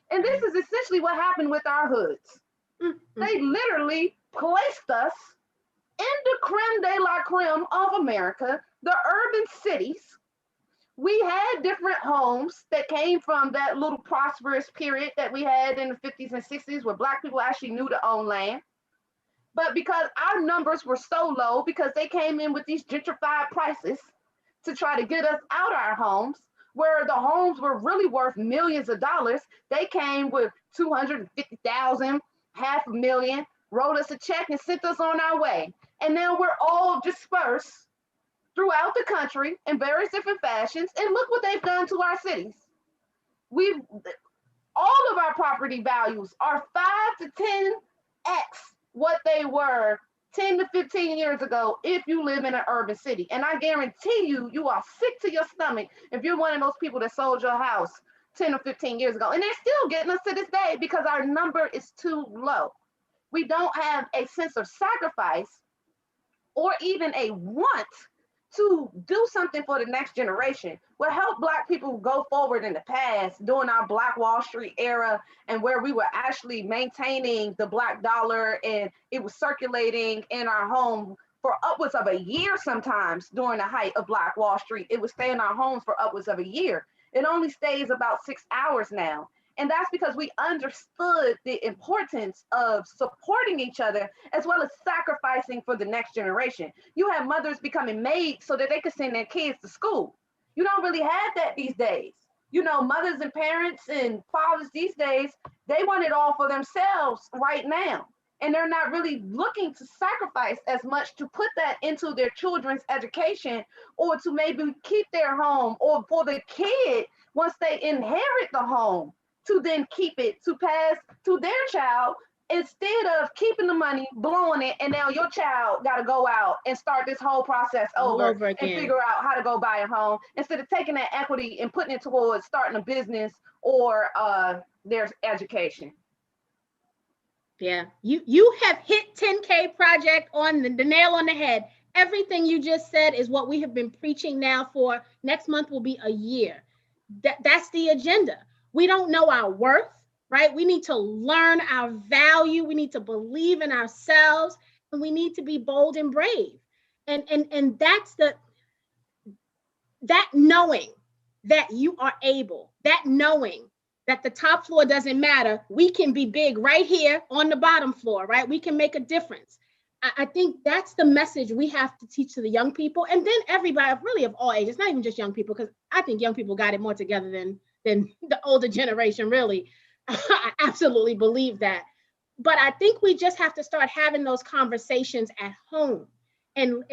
And this is essentially what happened with our hoods. Mm-hmm. They literally placed us in the creme de la creme of America, the urban cities. We had different homes that came from that little prosperous period that we had in the 50s and 60s where Black people actually knew to own land. But because our numbers were so low, because they came in with these gentrified prices to try to get us out our homes, where the homes were really worth millions of dollars, they came with 250,000, $500,000, wrote us a check and sent us on our way. And now we're all dispersed throughout the country in various different fashions. And look what they've done to our cities. All of our property values are 5 to 10x what they were 10 to 15 years ago if you live in an urban city. And I guarantee you, you are sick to your stomach if you're one of those people that sold your house 10 or 15 years ago. And they're still getting us to this day because our number is too low. We don't have a sense of sacrifice or even a want to do something for the next generation. What helped Black people go forward in the past during our Black Wall Street era, and where we were actually maintaining the Black dollar and it was circulating in our home for upwards of a year sometimes during the height of Black Wall Street. It would stay in our homes for upwards of a year. It only stays about 6 hours now. And that's because we understood the importance of supporting each other as well as sacrificing for the next generation. You have mothers becoming maids so that they could send their kids to school. You don't really have that these days. You know, mothers and parents and fathers these days, they want it all for themselves right now. And they're not really looking to sacrifice as much to put that into their children's education, or to maybe keep their home, or for the kid, once they inherit the home, to then keep it to pass to their child, instead of keeping the money, blowing it, and now your child got to go out and start this whole process over and figure out how to go buy a home, instead of taking that equity and putting it towards starting a business or their education. Yeah, you have hit 10K project on the nail on the head. Everything you just said is what we have been preaching now for next month will be a year. That's the agenda. We don't know our worth, right? We need to learn our value. We need to believe in ourselves, and we need to be bold and brave. And that's that knowing that you are able, that knowing that the top floor doesn't matter. We can be big right here on the bottom floor, right? We can make a difference. I think that's the message we have to teach to the young people, and then everybody really of all ages, not even just young people, because I think young people got it more together than the older generation, really. I absolutely believe that. But I think we just have to start having those conversations at home. And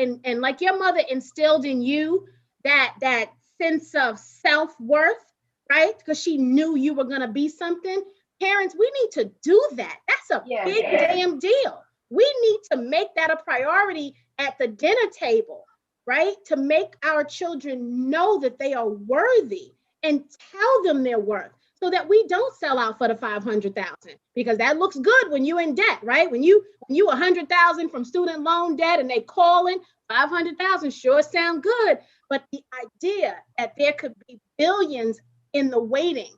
like your mother instilled in you that sense of self-worth, right? Because she knew you were going to be something. Parents, we need to do that. That's a big damn deal. We need to make that a priority at the dinner table, right? To make our children know that they are worthy and tell them their worth, so that we don't sell out for the 500,000, because that looks good when you're in debt, right? When you 100,000 from student loan debt and they calling 500,000 sure sound good, but the idea that there could be billions in the waiting,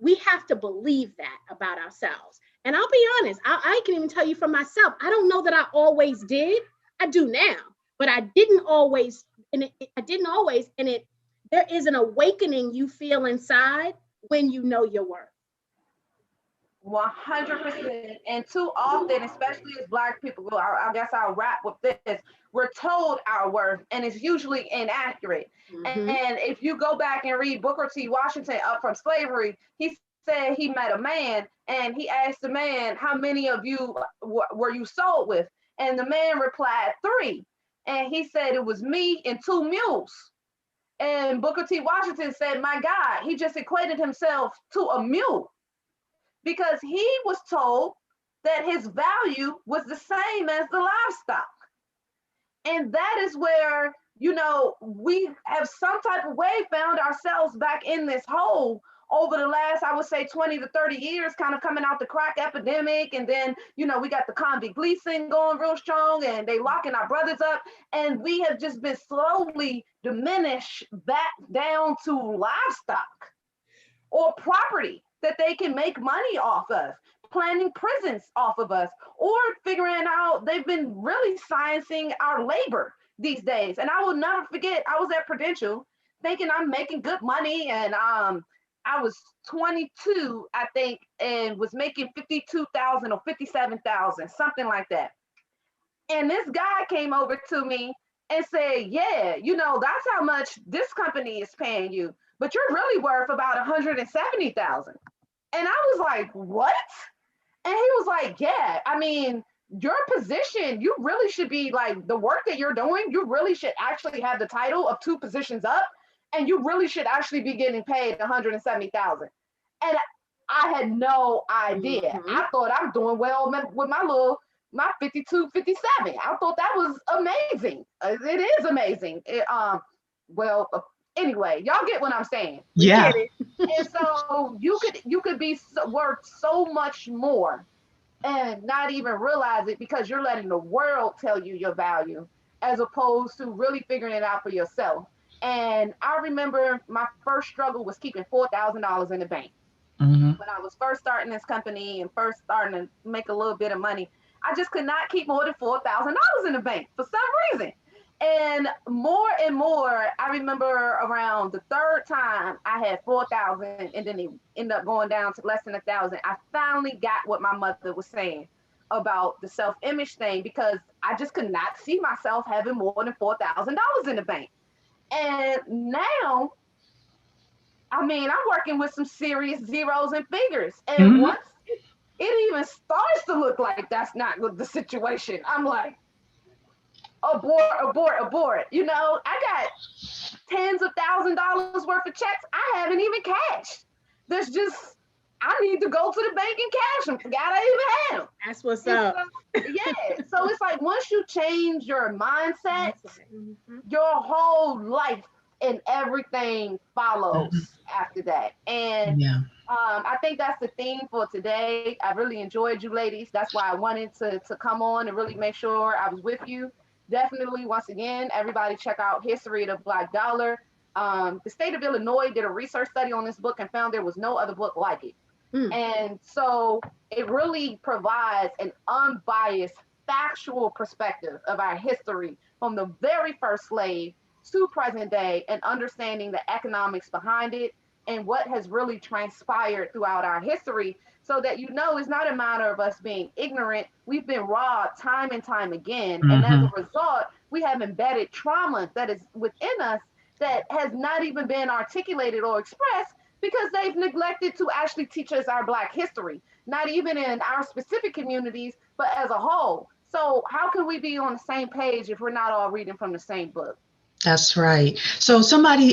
we have to believe that about ourselves. And I'll be honest, I can even tell you for myself, I don't know that I always did. I do now, but I didn't always, and there is an awakening you feel inside when you know your worth. 100%. And too often, especially as Black people, I guess I'll wrap with this. We're told our worth, and it's usually inaccurate. Mm-hmm. And if you go back and read Booker T. Washington Up From Slavery, he said he met a man, and he asked the man, how many of you were you sold with? And the man replied, 3. And he said, it was me and 2 mules. And Booker T. Washington said, my God, he just equated himself to a mule, because he was told that his value was the same as the livestock. And that is where, you know, we have some type of way found ourselves back in this hole over the last, I would say, 20 to 30 years, kind of coming out the crack epidemic. And then, you know, we got the convict leasing going real strong, and they locking our brothers up. And we have just been slowly diminished back down to livestock or property that they can make money off of, planning prisons off of us, or figuring out, they've been really sciencing our labor these days. And I will never forget, I was at Prudential thinking I'm making good money, and I was 22, I think, and was making 52,000 or 57,000, something like that. And this guy came over to me and said, yeah, you know, that's how much this company is paying you, but you're really worth about 170,000. And I was like, what? And he was like, yeah, I mean, your position, you really should be like, the work that you're doing, you really should actually have the title of 2 positions up, and you really should actually be getting paid 170,000. And I had no idea. Mm-hmm. I thought I'm doing well with my 52, 57. I thought that was amazing. It is amazing. Anyway, y'all get what I'm saying. Yeah. And so you could be worth so much more and not even realize it, because you're letting the world tell you your value. as opposed to really figuring it out for yourself. And I remember my first struggle was keeping $4,000 in the bank. Hmm. When I was first starting this company and first starting to make a little bit of money, I just could not keep more than $4,000 in the bank for some reason. And more, I remember around the third time I had 4,000, and then it ended up going down to less than 1,000. I finally got what my mother was saying about the self-image thing, because I just could not see myself having more than $4,000 in the bank. And now, I mean, I'm working with some serious zeros and figures. And Hmm. once it even starts to look like that's not the situation, I'm like, abort, abort, abort. You know, I got tens of $1,000s worth of checks I haven't even cashed. There's just, I need to go to the bank and cash them. Forgot I even had them. That's what's And up. so, yeah. So it's like once you change your mindset, Mhm. your whole life and everything Hmm. follows after that. And Yeah. I think that's the theme for today. I really enjoyed you ladies. That's why I wanted to come on and really make sure I was with you. Definitely, once again, everybody check out History of the Black Dollar. The state of Illinois did a research study on this book and found there was no other book like it. Mm. And so it really provides an unbiased, factual perspective of our history from the very first slave to present day, and understanding the economics behind it and what has really transpired throughout our history, so that it's not a matter of us being ignorant. We've been robbed time and time again. And as Hmm. a result, we have embedded trauma that is within us that has not even been articulated or expressed, because they've neglected to actually teach us our Black history, not even in our specific communities, but as a whole. So, how can we be on the same page if we're not all reading from the same book? That's right. So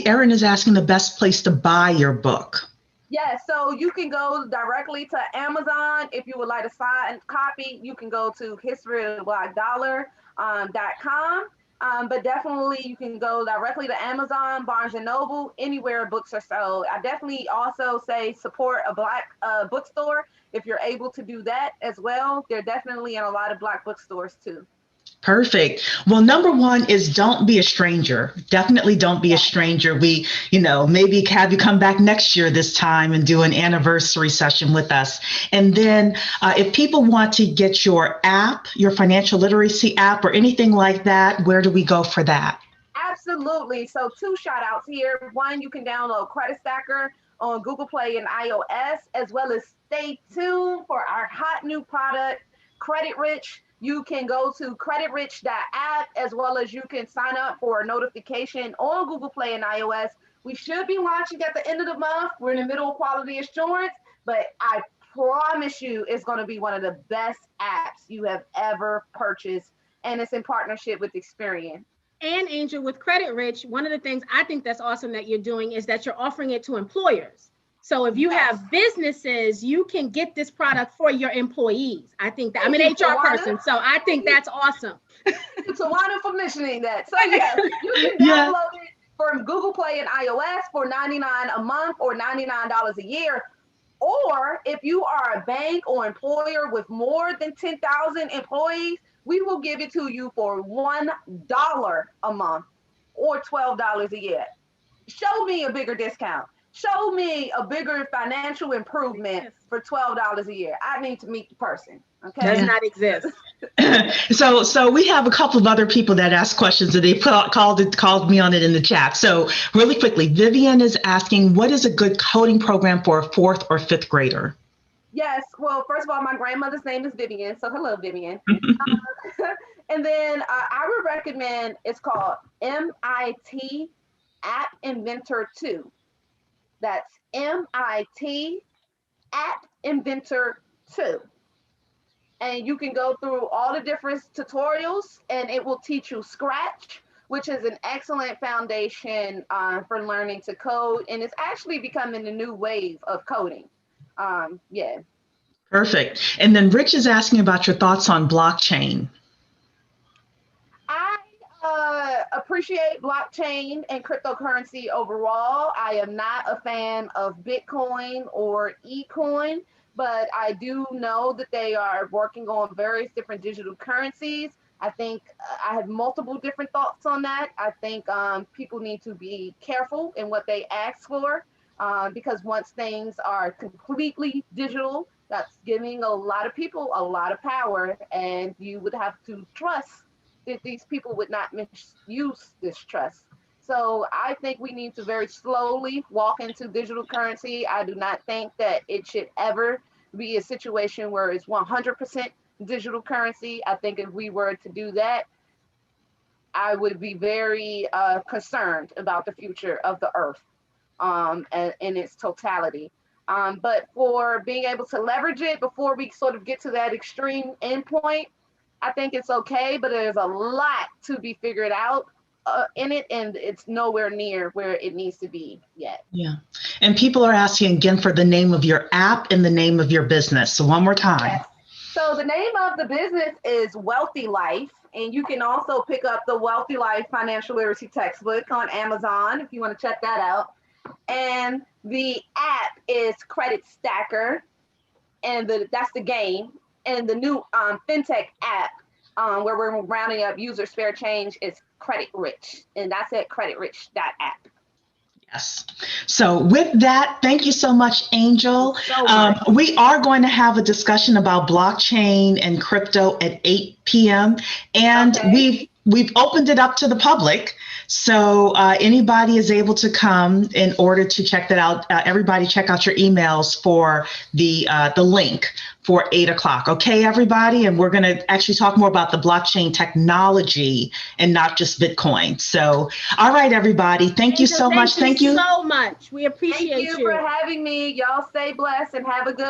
Erin is asking the best place to buy your book. Yeah, so you can go directly to Amazon. If you would like a signed copy, you can go to historyoftheblackdollar.com. But definitely you can go directly to Amazon, Barnes and Noble, anywhere books are sold. I definitely also say support a Black bookstore if you're able to do that as well. They're definitely in a lot of Black bookstores too. Perfect. Well, number one is don't be a stranger. Definitely don't be a Yeah. stranger. Maybe have you come back next year this time and do an anniversary session with us. And then if people want to get your app, your financial literacy app or anything like that, where do we go for that? Absolutely. So two shout outs here. One, you can download Credit Stacker on Google Play and iOS, as well as stay tuned for our hot new product, Credit Rich. You can go to creditrich.app, as well as you can sign up for a notification on Google Play and iOS. We should be launching at the end of the month. We're in the middle of quality assurance, but I promise you it's going to be one of the best apps you have ever purchased. And it's in partnership with Experian. And Angel, with Credit Rich, one of the things I think that's awesome that you're doing is that you're offering it to employers. So if you Yes. have businesses, you can get this product for your employees. I think that I'm Thank an you, HR Tawana. person, so I think that's awesome. Thank you, Tawana, for mentioning that. So yes, you can Yeah. download it from Google Play and iOS for $99 a month or $99 a year. Or if you are a bank or employer with more than 10,000 employees, we will give it to you for $1 a month or $12 a year. Show me a bigger discount. Show me a bigger financial improvement Yes. for $12 a year. I need to meet the person. Does Okay. Yeah. not exist. So we have a couple of other people that asked questions and they called me on it in the chat. So really quickly, Vivian is asking, what is a good coding program for a fourth or fifth grader? Yes. Well, first of all, my grandmother's name is Vivian. So hello, Vivian. And then I would recommend, it's called MIT App Inventor 2. That's MIT App Inventor 2. And you can go through all the different tutorials and it will teach you Scratch, which is an excellent foundation for learning to code. And it's actually becoming the new wave of coding. Yeah. Perfect. And then Rich is asking about your thoughts on blockchain. I appreciate blockchain and cryptocurrency overall. I am not a fan of Bitcoin or eCoin, but I do know that they are working on various different digital currencies. I think I have multiple different thoughts on that. I think people need to be careful in what they ask for, because once things are completely digital, that's giving a lot of people a lot of power, and you would have to trust that these people would not misuse this trust. So I think we need to very slowly walk into digital currency. I do not think that it should ever be a situation where it's 100% digital currency. I think if we were to do that, I would be very concerned about the future of the earth, in its totality. But for being able to leverage it before we sort of get to that extreme endpoint, I think it's okay, but there's a lot to be figured out in it, and it's nowhere near where it needs to be yet. Yeah. And people are asking again for the name of your app and the name of your business. So one more time. Yes. So the name of the business is Wealthy Life, and you can also pick up the Wealthy Life Financial Literacy Textbook on Amazon if you want to check that out. And the app is Credit Stacker, and that's the game. And the new fintech app, where we're rounding up user spare change, is Credit Rich, and that's at creditrich.app. Yes. So with that, thank you so much, Angel. So much. We are going to have a discussion about blockchain and crypto at 8 p.m. And Okay. we've opened it up to the public. So anybody is able to come in order to check that out. Everybody check out your emails for the link for 8 o'clock. Okay, everybody? And we're going to actually talk more about the blockchain technology and not just Bitcoin. So, all right, everybody. Thank you so much. Thank you so much. We appreciate Thank you for having me. Y'all stay blessed and have a good